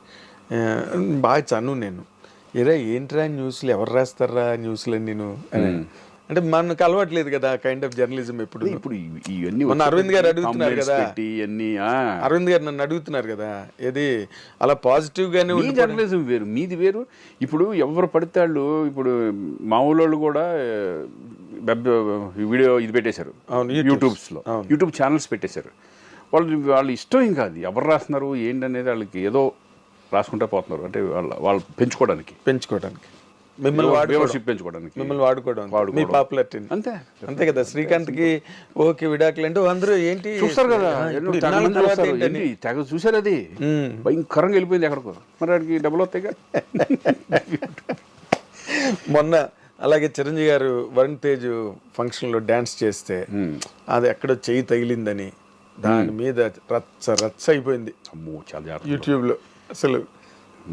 బాగా చను నేను ఏరా ఏంట్రా న్యూస్లు ఎవరు రాస్తారా న్యూస్లు నేను అంటే మనకు అలవాట్లేదు కదా కైండ్ ఆఫ్ జర్నలిజం. ఇప్పుడు ఇవన్నీ మన అరవింద్ గారు అడుగుతున్నారు కదా, అరవింద్ గారు నన్ను అడుగుతున్నారు కదా, ఏది అలా పాజిటివ్ గానే జర్నలిజం వేరు మీది వేరు. ఇప్పుడు ఎవరు పడితే వాళ్ళు, ఇప్పుడు మా ఊళ్ళో కూడా వీడియో ఇది పెట్టేశారు యూట్యూబ్ ఛానల్స్ పెట్టేశారు. వాళ్ళు ఇష్టం ఇంకా అది ఎవరు రాస్తున్నారు ఏంటనేది వాళ్ళకి ఏదో రాసుకుంటే పోతున్నారు. అంటే వాళ్ళు పెంచుకోవడానికి మిమ్మల్ని వాడుకోవడం మీ పాపులారిటీ అంతే అంతే కదా. శ్రీకాంత్ కి ఓకే విడాకులు అంటే అందరూ ఏంటి చూస్తారు కదా, తెగ చూసారు, అది భయంకరంగా వెళ్ళిపోయింది ఎక్కడికో. మరి వాడికి డబ్బులు వస్తాయి. మొన్న అలాగే చిరంజీవి గారు వరుణ్ తేజ్ ఫంక్షన్ లో డాన్స్ చేస్తే అది ఎక్కడో చెయ్యి తగిలిందని దాని మీద రచ్చ అయిపోయింది యూట్యూబ్ లో. అసలు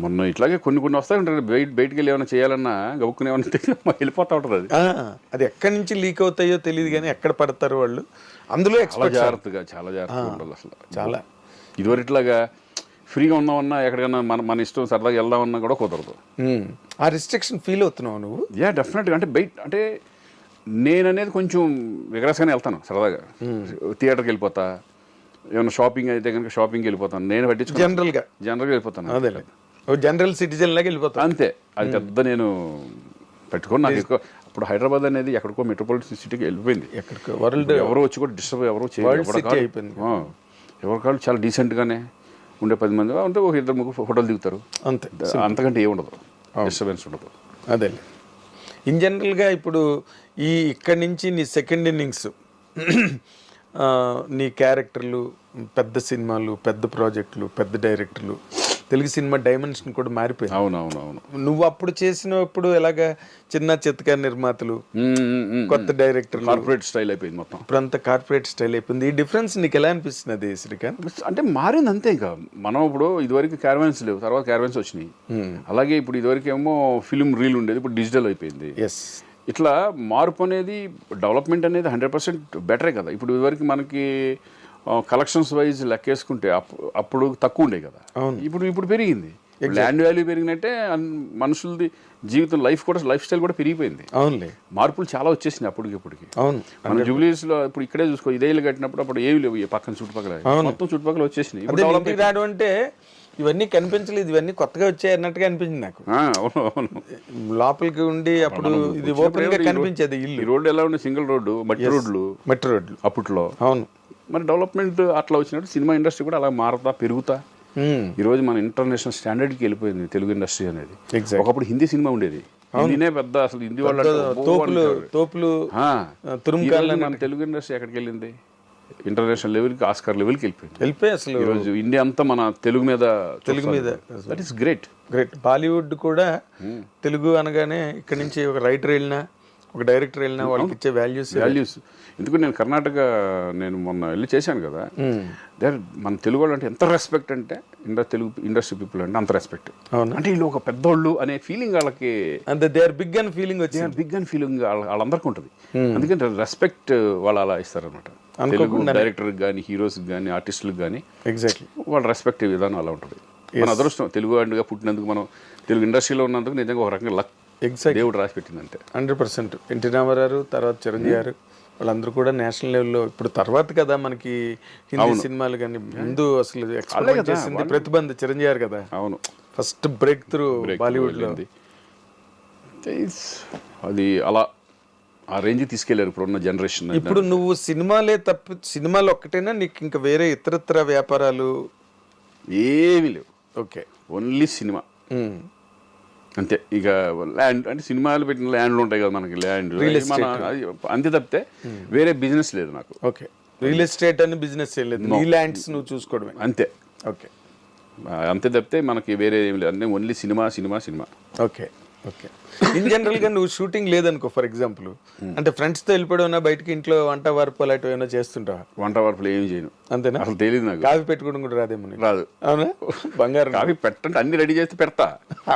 మొన్న ఇట్లాగే కొన్ని వస్తాయి ఉంటాయి, బయటికి వెళ్ళి ఏమైనా చేయాలన్నా గబుక్కుని ఏమైనా వెళ్ళిపోతా ఉంటుంది. అది ఎక్కడి నుంచి లీక్ అవుతాయో తెలియదు కానీ ఎక్కడ పడతారు వాళ్ళు. అందులో చాలా జాగ్రత్తగా ఉండాలి అసలు. చాలా ఇదివరకు ఇట్లాగా ఫ్రీగా ఉందామన్నా ఎక్కడికన్నా మన ఇష్టం సరదాగా వెళ్దామన్నా కూడా కుదరదు. ఆ రిస్ట్రిక్షన్ ఫీల్ అవుతున్నావు నువ్వు? డెఫినెట్గా. అంటే అంటే నేననేది కొంచెం విగ్రస్గానే వెళ్తాను సరదాగా. థియేటర్కి వెళ్ళిపోతా, ఏమైనా షాపింగ్ అయితే కనుక షాపింగ్కి వెళ్ళిపోతాను. నేను పట్టించు జనరల్గా వెళ్ళిపోతాను. అదే జనరల్ సిటిజన్ లాగా వెళ్ళిపోతాను అంతే. అది పెద్ద నేను పెట్టుకోను. నాకు ఎక్కువ అప్పుడు హైదరాబాద్ అనేది ఎక్కడికో మెట్రోపాలిటన్ సిటీకి వెళ్ళిపోయింది. ఎక్కడికో వరల్డ్ ఎవరో వచ్చి కూడా డిస్టర్బ్ ఎవరో అయిపోయింది. ఎవరి కాళ్ళు చాలా డీసెంట్గానే ఉండే 10 మంది ఉంటే ఒక 2-3 ఫోటోలు దిగుతారు అంతే. అంతకంటే ఏముండదు, డిస్టర్బెన్స్ ఉండదు. అదే ఇన్ జనరల్గా ఇప్పుడు ఇక్కడి నుంచి నీ సెకండ్ ఇన్నింగ్స్ నీ క్యారెక్టర్లు, పెద్ద సినిమాలు, పెద్ద ప్రాజెక్టులు, పెద్ద డైరెక్టర్లు, తెలుగు సినిమా డైమెన్షన్ కూడా మారిపోయింది. అవునవునవును. నువ్వు అప్పుడు చేసినప్పుడు ఎలాగా చిన్న చిత్తక నిర్మాతలు, కొత్త డైరెక్టర్లు, కార్పొరేట్ స్టైల్ అయిపోయింది మొత్తం. ఇప్పుడు అంతా కార్పొరేట్ స్టైల్ అయిపోయింది. ఈ డిఫరెన్స్ నీకు ఎలా అనిపిస్తున్నది శ్రీకాంత్? అంటే మారింది అంతే. ఇంకా మనం ఇప్పుడు ఇదివరకు క్యారవాన్స్ లేవు, తర్వాత క్యారవాన్స్ వచ్చినాయి. అలాగే ఇప్పుడు ఇదివరకు ఏమో ఫిలిం రీల్ ఉండేది, ఇప్పుడు డిజిటల్ అయిపోయింది. ఇట్లా మార్పు అనేది, డెవలప్మెంట్ అనేది 100% బెటరే కదా. ఇప్పుడు ఇదివరకు మనకి కలెక్షన్స్ వైజ్ లెక్కేసుకుంటే అప్పుడు తక్కువ ఉండే కదా, ఇప్పుడు పెరిగింది. ల్యాండ్ వాల్యూ పెరిగినట్టే మనుషులది జీవితం లైఫ్ స్టైల్ కూడా పెరిగిపోయింది. అవునులే, మార్పులు చాలా వచ్చేసినాయి అప్పటికిప్పటికి. అవును, మన జూబ్లీస్ లో ఇప్పుడు ఇక్కడే చూసుకో, ఇదే ఇల్లు కట్టినప్పుడు అప్పుడు ఏమి లేవు, పక్కన చుట్టుపక్కల మొత్తం చుట్టుపక్కల వచ్చేసినాయి. ఇప్పుడు రావడం అంటే ఇవన్నీ కనిపించలేదు, ఇవన్నీ కొత్తగా వచ్చాయి అన్నట్టుగా అనిపించింది నాకు. అవును, లోపలికి ఉండి అప్పుడు ఇది ఓపెన్ గా కనిపించేది ఇల్లు. ఈ రోడ్డు ఎలా ఉండే, సింగిల్ రోడ్డు, మట్టి రోడ్లు అప్పట్లో. అవును, మరి డెవలప్మెంట్ అట్లా వచ్చినట్టు సినిమా ఇండస్ట్రీ కూడా అలా మారుతా పెరుగుతా ఈరోజు మన ఇంటర్నేషనల్ స్టాండర్డ్కి వెళ్ళిపోయింది తెలుగు ఇండస్ట్రీ అనేది. ఒకప్పుడు హిందీ సినిమా ఉండేది, హిందీనే పెద్ద, అసలు హిందీ వాళ్ళు తోపులు మన తెలుగు ఇండస్ట్రీ ఎక్కడికి వెళ్ళింది? ఇంటర్నేషనల్ లెవెల్కి, ఆస్కార్ లెవెల్కి వెళ్ళిపోయి అసలు ఈరోజు ఇండియా అంతా మన తెలుగు మీద. That is great. బాలీవుడ్ కూడా తెలుగు అనగానే ఇక్కడ నుంచి ఒక రైటర్ వెళ్ళినా, ఒక డైరెక్టర్ వెళ్ళినా వాళ్ళకి ఇచ్చే వాల్యూస్. ఎందుకు నేను కర్ణాటక నేను మొన్న వెళ్ళి చేశాను కదా, మన తెలుగు వాళ్ళు అంటే ఎంత రెస్పెక్ట్ అంటే, తెలుగు ఇండస్ట్రీ పీపుల్ అంటే అంత రెస్పెక్ట్. అంటే వీళ్ళు ఒక పెద్దోళ్ళు అనే ఫీలింగ్ వాళ్ళకి, అంటే they are big and feeling వాళ్ళందరికీ ఉంటుంది. అందుకని రెస్పెక్ట్ వాళ్ళు అలా ఇస్తారనమాట. తెలుగు డైరెక్టర్ కానీ, హీరోస్ కానీ, ఆర్టిస్టులకు కానీ ఎగ్జాక్ట్లీ వాళ్ళ రెస్పెక్ట్ విధానం అలా ఉంటుంది. మన అదృష్టం తెలుగు వాడిగా పుట్టినందుకు, మనం తెలుగు ఇండస్ట్రీలో ఉన్నందుకు నిజంగా ఒక రకంగా లక్ దేవుడు రాసి పెట్టిందంటే. 100%. ఎన్టీ రామారావు తర్వాత చిరంజీవి గారు వాళ్ళందరూ కూడా నేషనల్ లెవెల్లో, ఇప్పుడు తర్వాత కదా మనకి హిందీ సినిమాలు కానీ, ముందు అసలు ఎక్స్పెక్ట్ చేసింది ప్రతిబంధ చిరంజీవి గారు కదా. అవును, ఫస్ట్ బ్రేక్ త్రూ బాలీవుడ్ లో. అది అలా ఆ రేంజ్ తీసుకెళ్లారు ఇప్పుడున్న జనరేషన్. ఇప్పుడు నువ్వు సినిమాలు ఒక్కటేనా, నీకు ఇంకా వేరే ఇతరత్ర వ్యాపారాలు ఏమీ లేవు? ఓకే, ఓన్లీ సినిమా అంతే. ఇక ల్యాండ్ అంటే సినిమాలు పెట్టిన ల్యాండ్లు ఉంటాయి కదా మనకి, ల్యాండ్ అంతే తప్పితే వేరే బిజినెస్ లేదు నాకు. ఓకే, రియల్ ఎస్టేట్ అని బిజినెస్ లేదు, నీ ల్యాండ్స్ నువ్వు చూసుకోవడమే అంతే. ఓకే, అంతే తప్పితే మనకి వేరే ఏమి లేదు, అంటే only cinema. Okay, in general గా నువ్వు షూటింగ్ లేదనుకో, ఫర్ ఎగ్జాంపుల్, అంటే ఫ్రెండ్స్ తో వెళ్ళిపోయినా బయటకి, ఇంట్లో వంట వరపు అలాంటివి ఏమైనా చేస్తుంటావా? వంట వరపులు ఏమి చేయను. అంతేనా? అసలు తెలియదు నాకు. కాఫీ పెట్టుకోవడం కూడా రాదేమో? రాదు. అవునా? బంగారం. కాఫీ పెట్టంటే అన్ని రెడీ చేస్తే పెడతా,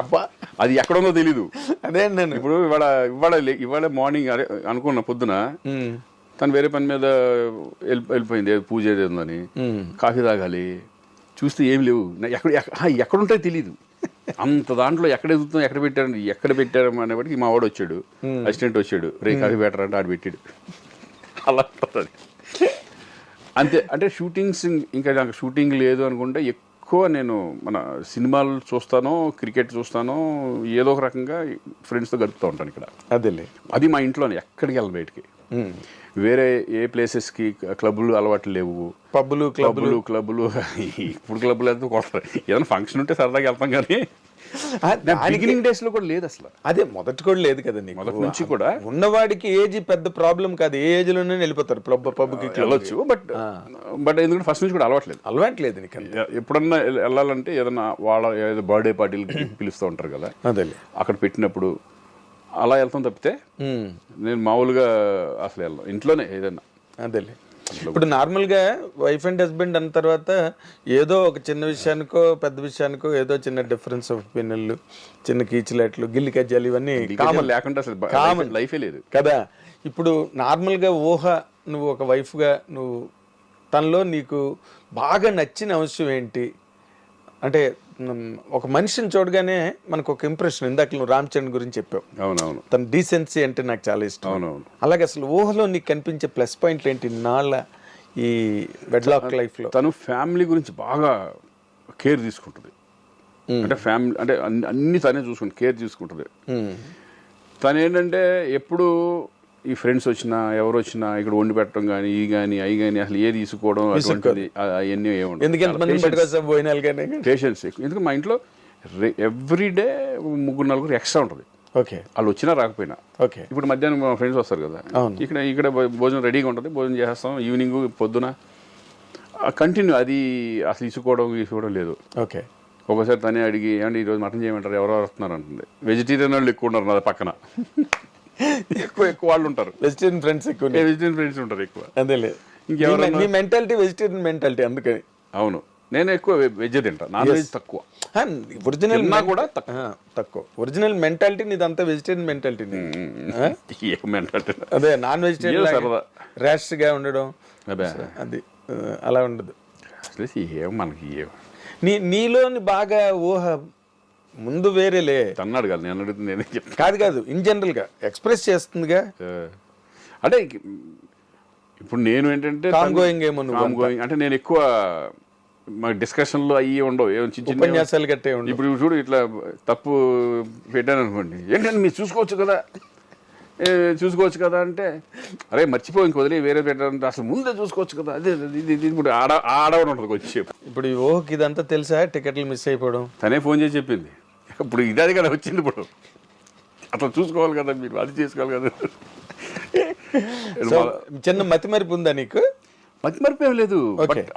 అబ్బా అది ఎక్కడుందో తెలీదు. అదే నేను ఇప్పుడు ఇవాళ మార్నింగ్ అనుకున్న పొద్దున తను వేరే పని మీద వెళ్ళిపోయింది, పూజ ఏది ఉందని, కాఫీ తాగాలి, చూస్తే ఏమి లేవు, ఎక్కడుంటాయో తెలీదు. అంత దాంట్లో ఎక్కడ పెట్టారు అనేప్పటికి మా వాడు వచ్చాడు, అసిస్టెంట్ వచ్చాడు, రే కాఫీ పెట్టరా అంటే ఆడు పెట్టాడు. అలా ఉంటుంది అంతే. అంటే షూటింగ్స్, ఇంకా నాకు షూటింగ్ లేదు అనుకుంటే ఎక్కువ నేను మన సినిమాలు చూస్తాను, క్రికెట్ చూస్తాను, ఏదో ఒక రకంగా ఫ్రెండ్స్తో గడుపుతూ ఉంటాను ఇక్కడ. అది మా ఇంట్లోనే, ఎక్కడికి వెళ్ళను బయటికి. వేరే ఏ ప్లేసెస్కి క్లబ్లు అలవాట్లు లేవు. పబ్బులు ఇప్పుడు క్లబ్లు అయితే కొడతారు. ఏదైనా ఫంక్షన్ ఉంటే సరదాగా వెళ్తాం, కానీ బిగినింగ్ డేస్ లో కూడా లేదు అసలు. అదే మొదటి కూడా లేదు కదా నీకు. మొదటి నుంచి కూడా ఉన్నవాడికి ఏజ్ పెద్ద ప్రాబ్లం కాదు, ఏ ఏజ్ లోనే వెళ్ళిపోతారు పబ్కి వెళ్ళొచ్చు. బట్ ఎందుకంటే ఫస్ట్ నుంచి కూడా అలవాట్లేదు నీకు. ఎప్పుడన్నా వెళ్ళాలంటే ఏదైనా వాళ్ళ ఏదో బర్త్డే పార్టీలకి పిలుస్తూ ఉంటారు కదా, అదే అక్కడ పెట్టినప్పుడు అలా వెళ్తాం తప్పితే నేను మామూలుగా అసలు వెళ్ళాను, ఇంట్లోనే ఏదైనా. అదేలే. ఇప్పుడు నార్మల్గా వైఫ్ అండ్ హస్బెండ్ అన్న తర్వాత ఏదో ఒక చిన్న విషయానికో పెద్ద విషయానికో ఏదో చిన్న డిఫరెన్స్ ఆఫ్ ఒపీనియన్లు, చిన్న కీచులాట్లు, గిల్లి కజ్జాలు, ఇవన్నీ కామన్ లేకుండా అసలు కామన్ లైఫే లేదు కదా. ఇప్పుడు నార్మల్గా నువ్వు ఒక వైఫ్గా నువ్వు తనలో నీకు బాగా నచ్చిన అంశం ఏంటి? అంటే ఒక మనిషిని చూడగానే మనకు ఒక ఇంప్రెషన్. ఇందాక నువ్వు రామ్ చరణ్ గురించి చెప్పావు. అవునవును. తన డీసెన్సీ అంటే నాకు చాలా ఇష్టం. అవునవును. అలాగే అసలు ఊహలో నీకు కనిపించే ప్లస్ పాయింట్లు ఏంటి నాళ్ళ ఈ వెడ్లాక్ లైఫ్లో? తను ఫ్యామిలీ గురించి బాగా కేర్ తీసుకుంటుంది. అంటే ఫ్యామిలీ అంటే అన్ని తనే చూసుకుంటుంది, కేర్ తీసుకుంటుంది. తను ఏంటంటే ఎప్పుడు ఈ ఫ్రెండ్స్ వచ్చినా ఎవరు వచ్చినా ఇక్కడ వండి పెట్టడం కానీ ఈ కానీ అవి కానీ అసలు ఏది తీసుకోవడం అటువంటిది అవన్నీ ఏముంటుంది. పేషెన్స్ ఎక్కువ. ఎందుకంటే మా ఇంట్లో ఎవ్రీడే 3-4 ఎక్స్ట్రా ఉంటుంది. ఓకే, వాళ్ళు వచ్చినా రాకపోయినా. ఓకే, ఇప్పుడు మధ్యాహ్నం మా ఫ్రెండ్స్ వస్తారు కదా, ఇక్కడ భోజనం రెడీగా ఉంటుంది, భోజనం చేస్తాం. ఈవినింగ్ పొద్దున కంటిన్యూ అది అసలు తీసుకోవడం లేదు. ఓకే, ఒకసారి తనే అడిగి ఏమంటే ఈరోజు మటన్ చేయమంటారు, ఎవరెవరు వస్తున్నారు అంటుంది. వెజిటేరియన్ వాళ్ళు ఎక్కువ ఉన్నారు నా పక్కన, ఎక్కువ వాళ్ళు ఉంటారు. వెజిటేరియన్ ఫ్రెండ్స్ ఉంటారు ఎక్కువ. అదేలే, ఇంకెవరు మెంటాలిటీ వెజిటేరియన్ మెంటాలిటీ. అందుకని అవును, నేను ఎక్కువ వెజ్ తింటా, నాన్ వెజ్ తక్కువ. ఒరిజినల్ కూడా తక్కువ. ఒరిజినల్ మెంటాలిటీ నీదంతా వెజిటేరియన్ మెంటాలిటీ. అదే నాన్ వెజిటేరియన్ ర్యాష్ గా ఉండడం అది అలా ఉండదు. మనకి నీలోని బాగా ఊహ ముందు వేరేలే అన్నాడు కదా, నేను అడుగుతుంది నేనే చెప్తాను. కాదు ఇన్ జనరల్ గా ఎక్స్ప్రెస్ చేస్తుందిగా. అంటే ఇప్పుడు నేను ఏంటంటే అంటే నేను ఎక్కువ మా డిస్కషన్లో అయ్యి ఉండవు, ఉపన్యాసాలు కట్టే ఉండవు. ఇప్పుడు చూడు ఇట్లా తప్పు పెట్టాను అనుకోండి, ఏంటంటే మీరు చూసుకోవచ్చు కదా, చూసుకోవచ్చు కదా అంటే అరే మర్చిపో ఇంక వదిలే వేరే పెట్టాలంటే అసలు ముందే చూసుకోవచ్చు కదా అదే ఇది ఇప్పుడు ఆడవడం ఉంటుంది వచ్చి ఇప్పుడు ఈ ఊహకి ఇదంతా తెలుసా, టికెట్లు మిస్ అయిపోవడం? తనే ఫోన్ చేసి చెప్పింది. ఇప్పుడు ఇదే కదా వచ్చింది, ఇప్పుడు అట్లా చూసుకోవాలి కదా మీరు, అది చేసుకోవాలి కదా. చిన్న మతి మరిపు ఉందా నీకు? మతి మరిపు ఏం లేదు,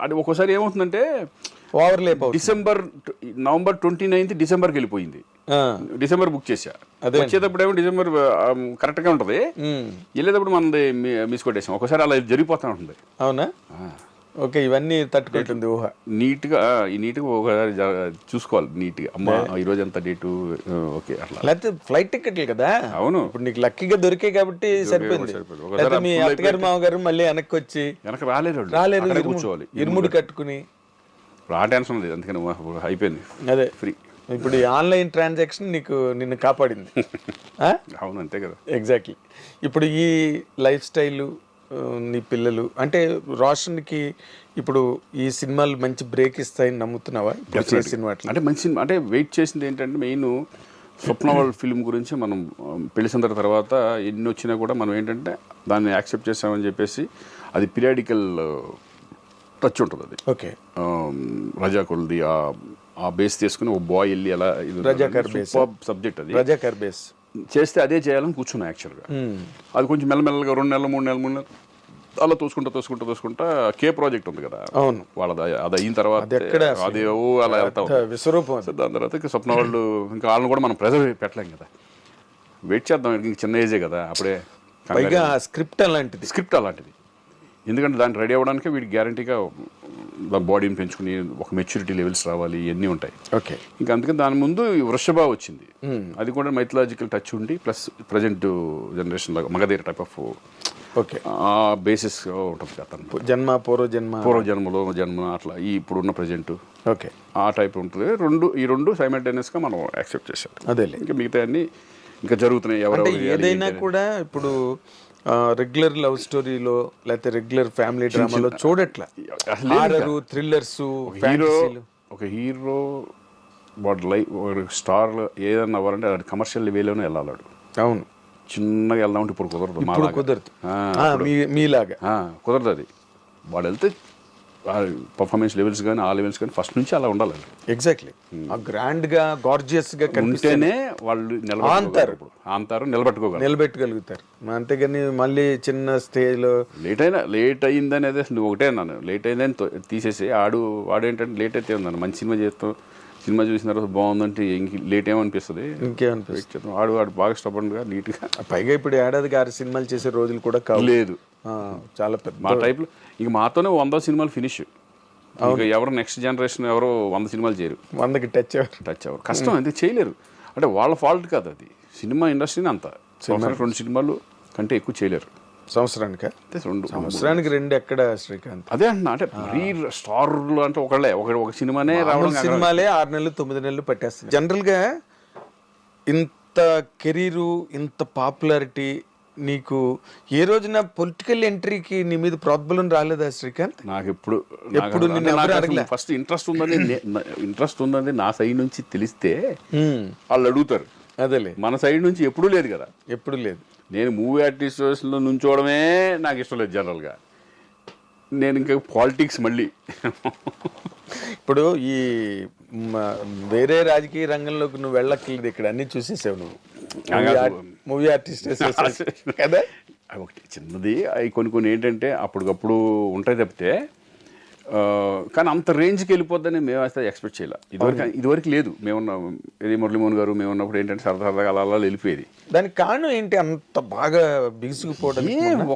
అది ఒక్కోసారి ఏమవుతుందంటే ఓవర్లేప్ నవంబర్ 29 డిసెంబర్కి వెళ్ళిపోయింది. డిసెంబర్ బుక్ చేశా, వచ్చేటప్పుడు ఏమో డిసెంబర్ కరెక్ట్ గా ఉంటది, వెళ్ళేటప్పుడు మనది మిస్ కొట్టేసాం. ఒకసారి అలా జరిగిపోతా ఉంటుంది. అవునా? ఓకే, ఇవన్నీ తట్టుకుంటుంది ఊహ. నీట్గా ఒకసారి చూసుకోవాలి నీట్గా. అమ్మా ఈ రోజు ఎంత డేటు, ఓకే అట్లా. లేకపోతే ఫ్లైట్ టికెట్లు కదా. అవును, ఇప్పుడు నీకు లక్కీగా దొరికే కాబట్టి సరిపోయింది. మీ అత్తగారు మామగారు మళ్ళీ వెనక్కి వచ్చి వెనక రాలేరు, కూర్చోవాలి ఇరుముడి కట్టుకుని. ఆ టెన్షన్ లేదు, అందుకని అయిపోయింది. అదే ఫ్రీ. ఇప్పుడు ఈ ఆన్లైన్ ట్రాన్సాక్షన్ నిన్ను కాపాడింది. అవును, అంతే కదా. ఎగ్జాక్ట్లీ. ఇప్పుడు ఈ లైఫ్ స్టైలు, నీ పిల్లలు అంటే రోషన్కి ఇప్పుడు ఈ సినిమాలు మంచి బ్రేక్ ఇస్తాయని నమ్ముతున్నావా? సినిమా అంటే మంచి సినిమా అంటే వెయిట్ చేసింది ఏంటంటే మెయిన్ స్వప్న వాళ్ళ ఫిల్మ్ గురించి మనం పెళ్లి తర్వాత ఎన్ని వచ్చినా కూడా మనం ఏంటంటే దాన్ని యాక్సెప్ట్ చేస్తామని చెప్పేసి అది పీరియాడికల్ టచ్ ఉంటుంది. అది ఓకే, రజాకుల్ది ఆ బేస్ తీసుకుని ఒక బాయ్ వెళ్ళి ఎలా సబ్జెక్ట్ అది రజాకర్ బేస్ చేస్తే అదే చేయాలని కూర్చున్నా యాక్చువల్గా. అది కొంచెం మెల్లమెల్లగా 2 నెలలు 3 నెలలు అలా తోసుకుంటా కే ప్రాజెక్ట్ ఉంది కదా. అవును, వాళ్ళది అది అయిన తర్వాత అది అలా వెళ్తా విశ్వరూపం. దాని తర్వాత ఇంకా స్వప్న వాళ్ళు ఇంకా వాళ్ళని కూడా మనం ప్రెజర్ పెట్టలేం కదా, వెయిట్ చేద్దాం, ఇంక చిన్న ఏజే కదా అప్పుడే. పైగా స్క్రిప్ట్ అలాంటిది, ఎందుకంటే దాన్ని రెడీ అవ్వడానికి వీడికి గ్యారంటీగా బాడీని పెంచుకుని ఒక మెచ్యూరిటీ లెవెల్స్ రావాలి, ఇవన్నీ ఉంటాయి. ఓకే, ఇంకా అందుకని దాని ముందు వృషభ వచ్చింది, అది కూడా మైథలాజికల్ టచ్ ఉండి ప్లస్ ప్రజెంట్ జనరేషన్ లాగా మగధీర టైప్ ఆఫ్ ఓకే ఆ బేసిస్ ఉంటుంది అతను పూర్వజన్మలో జన్మ అట్లా ఈ ఇప్పుడున్న ప్రజెంట్ ఓకే ఆ టైప్ ఉంటుంది. ఈ రెండు సైమల్టేనియస్గా మనం యాక్సెప్ట్ చేసాం. అదే ఇంకా మిగతా అన్ని ఇంకా జరుగుతున్నాయి. ఎవరు ఏదైనా కూడా ఇప్పుడు రెగ్యులర్ లవ్ స్టోరీలో లేకపోతే రెగ్యులర్ ఫ్యామిలీ డ్రామాలో చూడట్లా, హారర్ థ్రిల్లర్స్. ఒక హీరో వాడు లైఫ్ స్టార్ ఏదన్నా అవ్వాలంటే అది కమర్షియల్ వేలోనే వెళ్ళాలి. అవును, చిన్నగా వెళ్దామంటే ఇప్పుడు కుదరదు, మీలాగా కుదరదు. అది వాడు వెళ్తే పర్ఫార్మెన్స్ లెవెల్స్ కానీ ఆ లెవెల్స్ కానీ ఫస్ట్ నుంచి అలా ఉండాలి. ఎగ్జాక్ట్లీ, గ్రాండ్ గా గార్జియస్ గా ఉంటేనే వాళ్ళు నిలబెట్టుకోగలుగుతారు. అంతేగాని మళ్ళీ చిన్న స్టేజ్ లో లేట్ అయిందనేది నువ్వు ఒకటే అన్నాను, లేట్ అయిందని తీసేసి వాడేంటంటే లేట్ అయితే ఉందన్న మంచి సినిమా చేస్తాం, సినిమా చూసిన తర్వాత బాగుందంటే లేట్ ఏమనిపిస్తుంది, ఇంకేమనిపిస్తుంది. వాడు బాగా స్టబర్న్గా నీట్గా. పైగా ఇప్పుడు ఏడాదికి 6 సినిమాలు చేసే రోజులు కూడా లేదు, చాలా పెద్ద మా టైప్లో. ఇంక మాతోనే 100 సినిమాలు ఫినిష్. ఇంకా ఎవరు నెక్స్ట్ జనరేషన్ ఎవరో 100 సినిమాలు చేయరు, 100కి టచ్ అవ్వరు, కష్టం, ఎందుకు చేయలేరు అంటే వాళ్ళ ఫాల్ట్ కాదు, అది సినిమా ఇండస్ట్రీని అంత 2 సినిమాలు కంటే ఎక్కువ చేయలేరు సంవత్సరానికి. 2 ఎక్కడ శ్రీకాంత్? అదే అంటున్నా, అంటే మరీ స్టార్లు అంటే ఒక సినిమానే రావడం, సినిమాలే 6 నెలలు 9 నెలలు పట్టేస్తుంది. జనరల్గా ఇంత కెరీరు ఇంత పాపులారిటీ నీకు ఏ రోజున పొలిటికల్ ఎంట్రీకి నీ మీద ప్రోద్బలం రాలేదా శ్రీకాంత్? నాకు ఎప్పుడు ఫస్ట్ ఇంట్రెస్ట్ ఉందని నా సైడ్ నుంచి తెలిస్తే వాళ్ళు అడుగుతారు. అదేలే, మన సైడ్ నుంచి ఎప్పుడూ లేదు కదా, ఎప్పుడు లేదు. నేను మూవీ ఆర్టిస్ట్లో నుంచోవడమే నాకు ఇష్టం లేదు జనరల్గా. నేను ఇంకా పాలిటిక్స్ మళ్ళీ ఇప్పుడు ఈ వేరే రాజకీయ రంగంలోకి నువ్వు వెళ్ళక్కర్లేదు, ఇక్కడ అన్ని చూసేసావు నువ్వు. మూవీ ఆర్టిస్ట్ కదా, ఒకటి చిన్నది అవి కొన్ని ఏంటంటే అప్పటికప్పుడు ఉంటాయి తప్పితే, కానీ అంత రేంజ్కి వెళ్ళిపోద్దని మేము అయితే ఎక్స్పెక్ట్ చేయాలి. ఇదివరకు లేదు. ఇది మురళీమోహన్ గారు మేము ఉన్నప్పుడు ఏంటంటే సరదాగా అలా వెళ్ళిపోయేది. దానికి కారణం ఏంటి అంత బాగా బిగుసుకుపోవడం?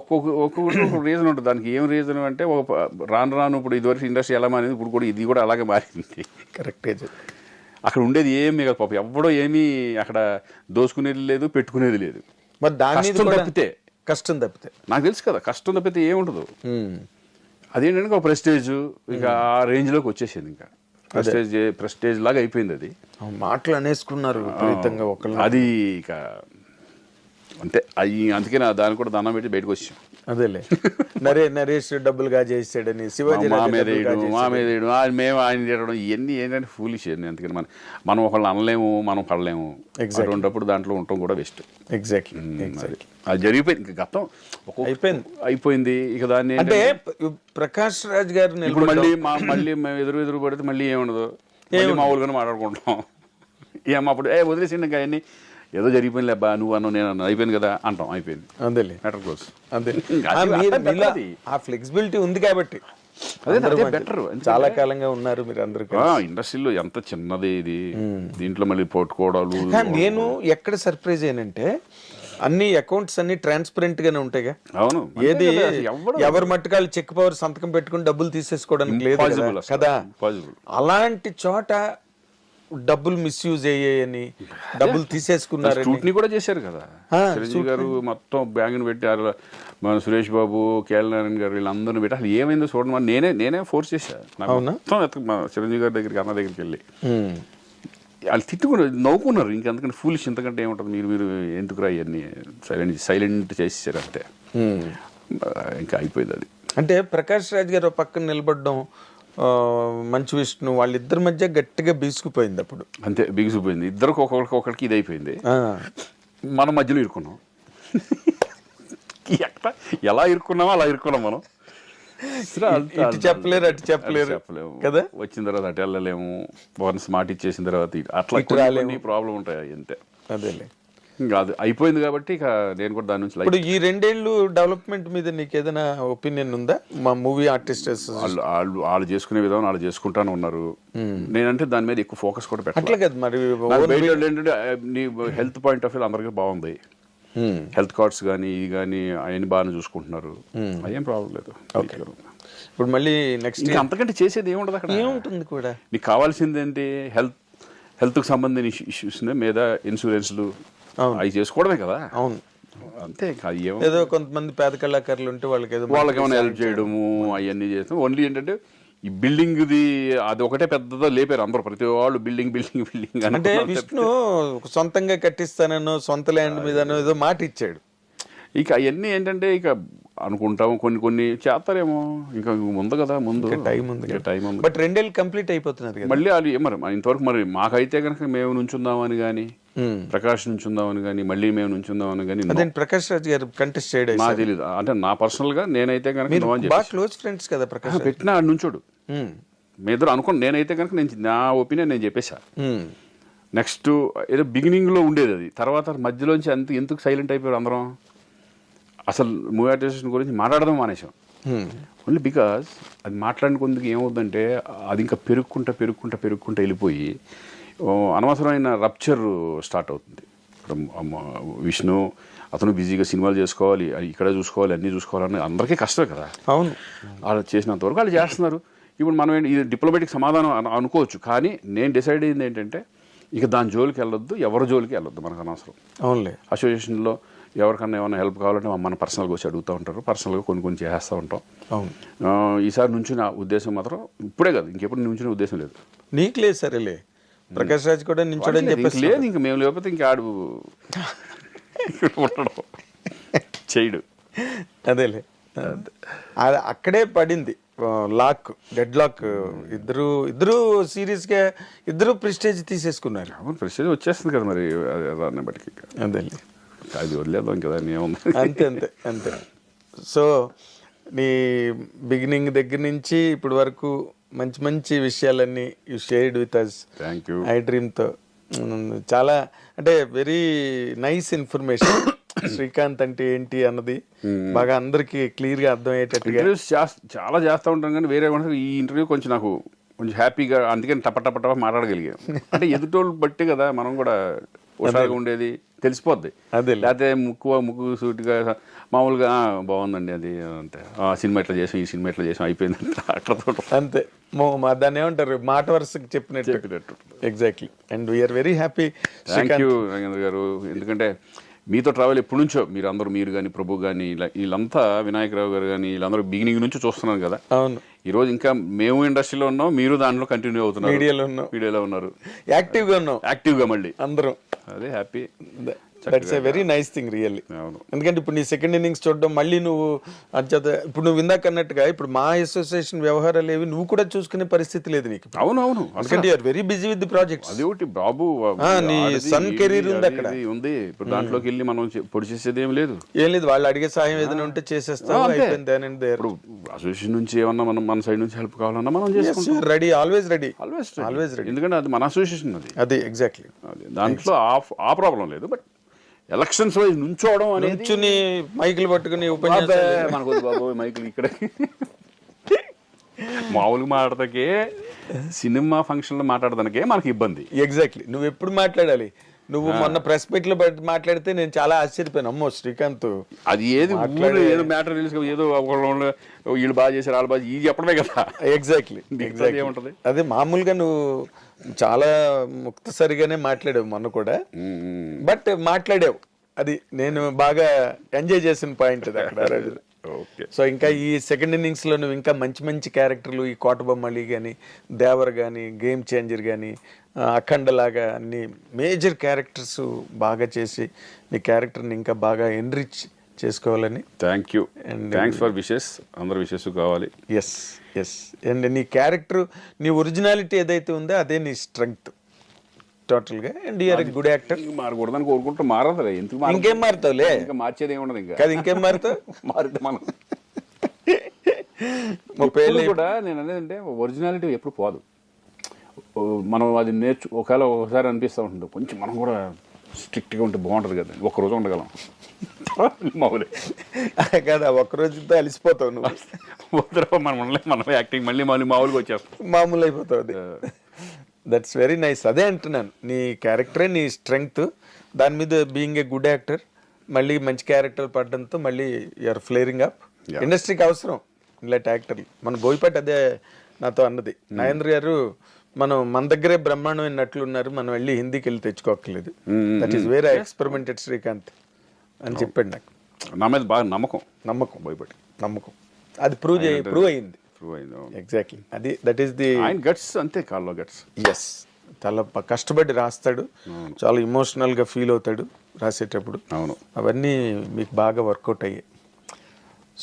ఒక్కొక్క రీజన్ ఉంటుంది దానికి. ఏం రీజన్ అంటే రాను ఇప్పుడు ఇదివరకు ఇండస్ట్రీ ఎలా మారింది, ఇప్పుడు కూడా ఇది కూడా అలాగే మారింది. కరెక్టే. అక్కడ ఉండేది ఏమీ కాదు పాపం, ఎవడో ఏమీ అక్కడ దోసుకునేది లేదు, పెట్టుకునేది లేదు. మరి దాని కష్టం తప్పితే నాకు తెలుసు కదా, కష్టం తప్పితే ఏముండదు. అదేంటంటే ఒక ప్రెస్టేజ్ ఇక ఆ రేంజ్లోకి వచ్చేసింది, ఇంకా ప్రెస్టేజ్ లాగా అయిపోయింది. అది మాటలు అనేసుకున్నారు అది ఇక అంతే. అందుకే దాన్ని కూడా దండం పెట్టి బయటకు వచ్చాం. అదేలే నరేష్ డబ్బులుగా చేసాడని శివాజీ మా మీద వేయడం మేము ఆయన చేయడం ఇవన్నీ ఏంటంటే ఫూలిష్ అండి. అందుకని మనం ఒకళ్ళు అనలేము, మనం పడలేము. అటువంటిప్పుడు దాంట్లో ఉండటం కూడా బెస్ట్. ఎగ్జాక్ట్లీ అది జరిగిపోయింది, ఇంకా గతం అయిపోయింది. ఇక దాన్ని అంటే ప్రకాష్ రాజ్ గారు ఇప్పుడు మళ్ళీ మేము ఎదురు పడితే మళ్ళీ ఏముండదు, మామూలుగానే మాట్లాడుకుంటాం. ఏమో అప్పుడు వదిలేసిండి ఇంకా అవన్నీ ఏదో జరిగిపోయింది అబ్బా, నువ్వు అన్న నేను అన్న అయిపోయింది కదా అంటాం, అయిపోయింది. అంతేలే, మ్యాటర్ క్లోజ్. అంతే. ఆ ఫ్లెక్సిబిలిటీ ఉంది కాబట్టి అదే బెటర్. చాలా కాలంగా ఉన్నారు మీరు అందరూ. ఇండస్ట్రీలో ఎంత చిన్నది ఇది, దీంట్లో మళ్ళీ పోట్టుకోవడాలు. నేను ఎక్కడ సర్ప్రైజ్ అయ్యానంటే అన్ని అకౌంట్స్ అన్ని ట్రాన్స్పరెంట్ గానే ఉంటాయిగా. అవును, ఏది ఎవరి మట్టుకాలు చెక్ పవర్ సంతకం పెట్టుకుని డబ్బులు తీసేసుకోవడానికి లేదు కదా. అలాంటి చోట డబ్బులు మిస్యూజ్ అయ్యాయని, డబ్బులు తీసేసుకున్నారు. స్క్రూటినీ కూడా చేశారు కదా చిరంజీవి గారు. మొత్తం బ్యాంకుని పెట్టి మన సురేష్ బాబు, కేఎల్ నారాయణ గారు వీళ్ళందరినీ పెట్టి అసలు ఏమైందో చూడండి. నేనే ఫోర్స్ చేశాను. మొత్తం చిరంజీవి గారి దగ్గరికి, అన్న దగ్గరికి వెళ్ళి వాళ్ళు తిట్టుకున్నారు, నవ్వుకున్నారు. ఇంకెందుకంటే ఫూలిష్, ఇంతకంటే ఏముంటుంది, మీరు ఎందుకు రా ఇవన్నీ సైలెంట్ చేసేసారు అంతే. ఇంకా అయిపోయింది అది. అంటే ప్రకాష్ రాజ్ గారు పక్కన నిలబడడం, మంచు విష్ణు వాళ్ళిద్దరి మధ్య గట్టిగా బీసుకుపోయింది అప్పుడు. అంతే, బిగుసిపోయింది. ఇద్దరికి ఒకరికి ఇది అయిపోయింది. మనం మధ్యలో ఇరుక్కున్నాం. ఎలా ఇరుక్కున్నామో అలా ఇరుక్కున్నాం మనం. ఇటు చెప్పలేరు అటు చెప్పలేము కదా. వచ్చిన తర్వాత అటు వెళ్ళలేము, వన్స్ మాట ఇచ్చేసిన తర్వాత అట్లా ప్రాబ్లం ఉంటాయి అంతే. అదేలే, ఇంకా అది అయిపోయింది కాబట్టి ఇక నేను కూడా దాని నుంచి. ఇప్పుడు ఈ 2 ఏళ్ళు డెవలప్మెంట్ మీద నీకు ఏదైనా ఒపీనియన్ ఉందా? మా మూవీ ఆర్టిస్ట్ వాళ్ళు చేసుకునే విధానం వాళ్ళు చేసుకుంటానే ఉన్నారు. నేనంటే దాని మీద ఎక్కువ ఫోకస్ కూడా పెట్టాలి కదా. మరి ఏంటంటే నీ హెల్త్ పాయింట్ ఆఫ్ వ్యూ అందరికీ బాగుంది. హెల్త్ కార్డ్స్ కానీ ఇది కానీ అవన్నీ బాగానే చూసుకుంటున్నారు, అదేం ప్రాబ్లం లేదు. ఇప్పుడు మళ్ళీ నెక్స్ట్ అంతకంటే చేసేది ఏముండదు అక్కడ. ఏముంటుంది కూడా, నీకు కావాల్సింది ఏంటి, హెల్త్కి సంబంధించిన ఇష్యూస్ మీద ఇన్సూరెన్స్లు అవి చేసుకోవడమే కదా. అవును, అంతే. ఏదో కొంతమంది పేద కళాకారులు ఉంటే వాళ్ళకి ఏమైనా హెల్ప్ చేయడము అవన్నీ చేస్తాం. ఓన్లీ ఏంటంటే ఈ బిల్డింగ్ది అది ఒకటే పెద్దదో లేపారు అందరూ, ప్రతి వాళ్ళు బిల్డింగ్ అంటే విష్ణు సొంతంగా కట్టిస్తానో సొంత ల్యాండ్ మీదనో ఏదో మాట ఇచ్చాడు. ఇక అవన్నీ ఏంటంటే ఇక అనుకుంటాము, కొన్ని చేస్తారేమో. ఇంకా ముందు కదా, ముందు టైం ఉంది. బట్ 2 ఏళ్ళు కంప్లీట్ అయిపోతున్నారు కదా. మళ్ళీ అది మరి ఇంతవరకు మరి మాకైతే కనుక మేము నుంచుందామని కానీ, ప్రకాష్ నుంచుందామని కానీ, మళ్ళీ మేము నుంచుందామని కానీ. అదే ప్రకాష్ రాజ్ గారు కంటెస్ట్ చేయడం నాకు తెలియదు. అంటే నా పర్సనల్ గా నేనైతే కనుక క్లోజ్ ఫ్రెండ్స్ కదా ప్రకాష్, పెట్టినా ఆడు నుంచోడు. మీ ఇద్దరు అనుకోండి. నేనైతే కనుక నా ఒపీనియన్ నేను చెప్పేశా. నెక్స్ట్ ఏదో బిగినింగ్ లో ఉండేది అది, తర్వాత మధ్యలోంచి ఎందుకు సైలెంట్ అయిపోయారు అందరం. అసలు మూవీ ఆర్టిస్ట్ గురించి మాట్లాడదాం మానేసాం. ఓన్లీ బికాజ్ అది మాట్లాడిన కొందుకు ఏమవుతుందంటే అది ఇంకా పెరుగుకుంటా వెళ్ళిపోయి అనవసరమైన రప్చర్ స్టార్ట్ అవుతుంది. ఇప్పుడు విష్ణు అతను బిజీగా సినిమాలు చేసుకోవాలి, ఇక్కడ చూసుకోవాలి, అన్నీ చూసుకోవాలని అందరికీ కష్టమే కదా. అవును, వాళ్ళు చేసినంత వరకు వాళ్ళు చేస్తున్నారు. ఇప్పుడు మనం ఇది డిప్లొమాటిక్ సమాధానం అనుకోవచ్చు, కానీ నేను డిసైడ్ అయింది ఏంటంటే ఇక దాని జోలికి వెళ్ళొద్దు, ఎవరి జోలికి వెళ్ళొద్దు, మనకు అనవసరం. అవునులే. అసోసియేషన్లో ఎవరికన్నా ఏమైనా హెల్ప్ కావాలంటే మన పర్సనల్గా వచ్చి అడుగుతూ ఉంటారు, పర్సనల్గా కొన్ని చేస్తూ ఉంటాం. అవును, ఈసారి నుంచి నా ఉద్దేశం మాత్రం ఇప్పుడే కాదు, ఇంకెప్పుడు నుంచిన ఉద్దేశం లేదు. నీకు లేదు, సరేలే. ప్రకాష్ రాజ్ కూడా నించోడని చెప్పేసి లేదు, ఇంక మేము లేకపోతే ఇంకా ఆడు ఉండడం చేయడు. అదేలే, అక్కడే పడింది లాక్, డెడ్ లాక్. ఇద్దరు సీరియస్ గా ఇద్దరు ప్రెస్టేజ్ తీసేసుకున్నారు. ప్రెస్టేజ్ వచ్చేస్తుంది కదా మరి దాన్ని బట్టి. అదేలే, అది వదిలేద్దాం కదా, ఏముంది. అంతే. సో నీ బిగినింగ్ దగ్గర నుంచి ఇప్పటి వరకు మంచి విషయాలన్నీ you shared with us. Thank you. I డ్రీమ్తో చాలా అంటే వెరీ నైస్ ఇన్ఫర్మేషన్. శ్రీకాంత్ అంటే ఏంటి అన్నది బాగా అందరికి క్లియర్ గా అర్థమయ్యేటట్టుగా. చాలా చేస్తూ ఉంటాం కానీ వేరే ఈ ఇంటర్వ్యూ నాకు కొంచెం హ్యాపీగా, అందుకని టప మాట్లాడగలిగాం. అంటే ఎదుటోళ్ళు బట్టి కదా మనం కూడా హుషారుగా ఉండేది, తెలిసిపోద్ది. అదే, లేకపోతే ముక్కు సూటిగా మామూలుగా బాగుందండి అది అంటే సినిమా ఎట్లా చేసాం, ఈ సినిమా ఎట్లా చేసాం, అయిపోయింది అట్లా అంతే. దాన్ని ఏమంటారు, మాట వరుసకి చెప్పినట్టు. Exactly. And we are very happy. Thank you Nagendra garu. ఎందుకంటే మీతో ట్రావెల్ ఎప్పటి నుంచో, మీరు కానీ ప్రభు కానీ వీళ్ళంతా, వినాయకరావు గారు కానీ వీళ్ళందరూ బిగినింగ్ నుంచి చూస్తున్నాను కదా. అవును. ఈ రోజు ఇంకా మేము ఇండస్ట్రీలో ఉన్నాం, మీరు దాంట్లో కంటిన్యూ అవుతున్నారు, మీడియాలో ఉన్నారు, యాక్టివ్గా మళ్ళీ అందరం. అదే happy. That's a very nice thing really. అవును. ఎందుకంటే ఇప్పుడు నీ సెకండ్ ఇన్నింగ్స్ చూడడం మళ్ళీ నువ్వు అంచేత ఇప్పుడు నువ్వు ఇందాక అన్నట్టుగా ఇప్పుడు మా అసోసియేషన్ వ్యవహారాలు ఏవి నువ్వు కూడా చూసుకునే పరిస్థితి లేదు నీకు. అవునవును. ఎందుకంటే you are very busy with the projects. అది ఒకటి బాబు, నీ సన్ కెరీర్ ఉంది అక్కడ ఉంది. ఇప్పుడు దాంట్లోకి వెళ్ళి మనం పొడి చేసేది ఏం లేదు. ఏం లేదు, వాళ్ళు అడిగే సాయం ఏదైనా ఉంటే చేసేస్తాం, అయిపోయింది. దాని ఇప్పుడు అసోసియేషన్ నుంచి ఏమన్నా మనం మన సైడ్ నుంచి హెల్ప్ కావాలన్నా మనం చేసుకుంటాం. Ready, always ready, always ready. ఎందుకంటే అది మన అసోసియేషన్ అది ఎగ్జాక్ట్లీ. దాంట్లో ఆ ప్రాబ్లం లేదు. బట్ ఎలక్షన్స్ వైజ్ నుంచోవడం అనేది నుంచుని మైకులు పట్టుకుని ఉపన్యాసాలు మనకు బాబు మైకులు ఇక్కడ మామూలుగా మాట్లాడతాకే, సినిమా ఫంక్షన్లో మాట్లాడదానికే మనకి ఇబ్బంది. ఎగ్జాక్ట్లీ. నువ్వు ఎప్పుడు మాట్లాడాలి? నువ్వు మొన్న ప్రెస్ మీట్ లో మాట్లాడితే నేను చాలా ఆశ్చర్యపోయాను. అమ్మో శ్రీకాంత్ అది ఏది ఏదో మ్యాటర్ ఏదో వీళ్ళు బాగా చేశారు, వాళ్ళు బాగా ఇది చెప్పడమే కదా. ఎగ్జాక్ట్లీ ఏముంటది. అదే మామూలుగా నువ్వు చాలా ముక్తసరిగానే మాట్లాడావు మొన్న కూడా, బట్ మాట్లాడావు. అది నేను బాగా ఎంజాయ్ చేసిన పాయింట్ అది అక్కడ. సో ఇంకా ఈ సెకండ్ ఇన్నింగ్స్ లో నువ్వు ఇంకా మంచి మంచి క్యారెక్టర్లు, ఈ కోటబొమ్మలి కానీ, దేవర్ కానీ, గేమ్ చేంజర్ కానీ, అఖండ లాగా అన్ని మేజర్ క్యారెక్టర్స్ బాగా చేసి నీ క్యారెక్టర్ని ఇంకా బాగా ఎన్రిచ్ చేసుకోవాలని. Thank you and thanks for wishes. అందరు విషెస్ కావాలి. Yes yes. అండ్ నీ క్యారెక్టర్, నీ ఒరిజినాలిటీ ఏదైతే ఉందో అదే నీ స్ట్రెంగ్త్ టోటల్ గా. And you're a good actor. మారకూడదని కోరుకుంటూ మారదు. ఎందుకు ఇంకేం మారుతావులే, ఇంకా మార్చేది ఏముండదు. ఇంకా కాదు, ఇంకేం మారుతావు. మారితే మనం 30 ఏళ్ళు కూడా నేను అనేదంటే ఒరిజినాలిటీ ఎప్పుడు పోదు. మనం అది ఒకసారి అనిపిస్తూ ఉంటుంది, కొంచెం మనం కూడా స్ట్రిక్ట్గా ఉంటే బాగుంటుంది కదా, ఒక్కరోజు ఉండగలం. మామూలే కదా, ఒక్కరోజుతో అలిసిపోతావు నువ్వు. మనం యాక్టింగ్ మళ్ళీ మామూలుగా వచ్చేస్తాం, మామూలు అయిపోతావు. అది దట్స్ వెరీ నైస్. అదే అంటున్నాను, నీ క్యారెక్టరే నీ స్ట్రెంగ్త్. దాని మీద బీయింగ్ ఏ గుడ్ యాక్టర్, మళ్ళీ మంచి క్యారెక్టర్ పడడంతో మళ్ళీ యూఆర్ ఫ్లేరింగ్ అప్. ఇండస్ట్రీకి అవసరం ఇలాంటి యాక్టర్లు. మన బోయపాటి అదే నాతో అన్నది, నాగేంద్ర గారు మన దగ్గరే బ్రహ్మాండమైన నటులు ఉన్నారు, మనం వెళ్ళి హిందీకి వెళ్ళి తెచ్చుకోకలేదు. That is where I experimented Srikanth అని చెప్పాడు నాకు. నా మీద బాగా నమ్మకం బోయపాటి నమ్మకం. అది ప్రూవ్ అయింది. ఎగ్జాక్ట్లీ. అది దట్ ఈస్ ది గట్స్. అంతే, కాల్లో గట్స్. ఎస్. చాలా కష్టపడి రాస్తాడు, చాలా ఇమోషనల్ గా ఫీల్ అవుతాడు రాసేటప్పుడు. అవును, అవన్నీ మీకు బాగా వర్కౌట్ అయ్యాయి.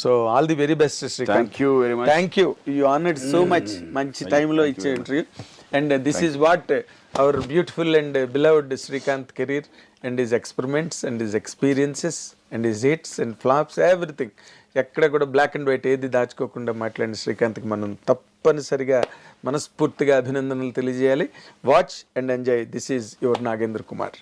So all the very best Srikanth. Thank you very much. Thank you. You honoured so much. మంచి టైంలో ఇచ్చే interview. And this is what our beautiful and beloved Srikanth career and his experiments and his experiences and his hits and flops, everything. ఎక్కడ కూడా black and white ఏది దాచుకోకుండా మాట్లాడిన శ్రీకాంత్కి మనం తప్పనిసరిగా మనస్ఫూర్తిగా అభినందనలు తెలియజేయాలి. Watch and enjoy. This is your Nagendra Kumar.